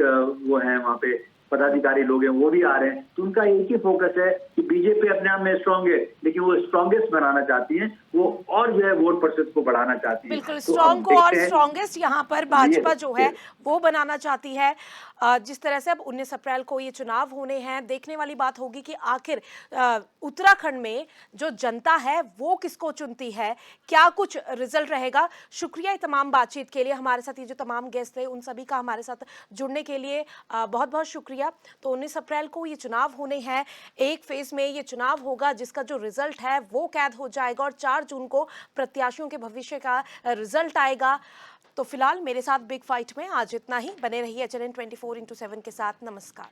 वो है वहाँ पे पदाधिकारी लोग हैं वो भी आ रहे हैं। तो उनका एक ही फोकस है कि बीजेपी अपने आप में स्ट्रांग है, लेकिन वो स्ट्रांगेस्ट बनाना चाहती है, वो और जो है वोट प्रतिशत को बढ़ाना चाहती है। बिल्कुल, स्ट्रांग को और स्ट्रांगेस्ट यहाँ पर भाजपा जो है वो बनाना चाहती है। जिस तरह से अब 19 अप्रैल को ये चुनाव होने हैं, देखने वाली बात होगी कि आखिर उत्तराखंड में जो जनता है वो किसको चुनती है, क्या कुछ रिजल्ट रहेगा। शुक्रिया ये तमाम बातचीत के लिए। हमारे साथ ये जो तमाम गेस्ट थे उन सभी का हमारे साथ जुड़ने के लिए बहुत बहुत शुक्रिया। तो 19 अप्रैल को ये चुनाव होने हैं, एक फेज में ये चुनाव होगा जिसका जो रिजल्ट है वो कैद हो जाएगा और 4 जून को प्रत्याशियों के भविष्य का रिजल्ट आएगा। तो फिलहाल मेरे साथ बिग फाइट में आज इतना ही। बने रहिए HNN 24/7 के साथ। नमस्कार।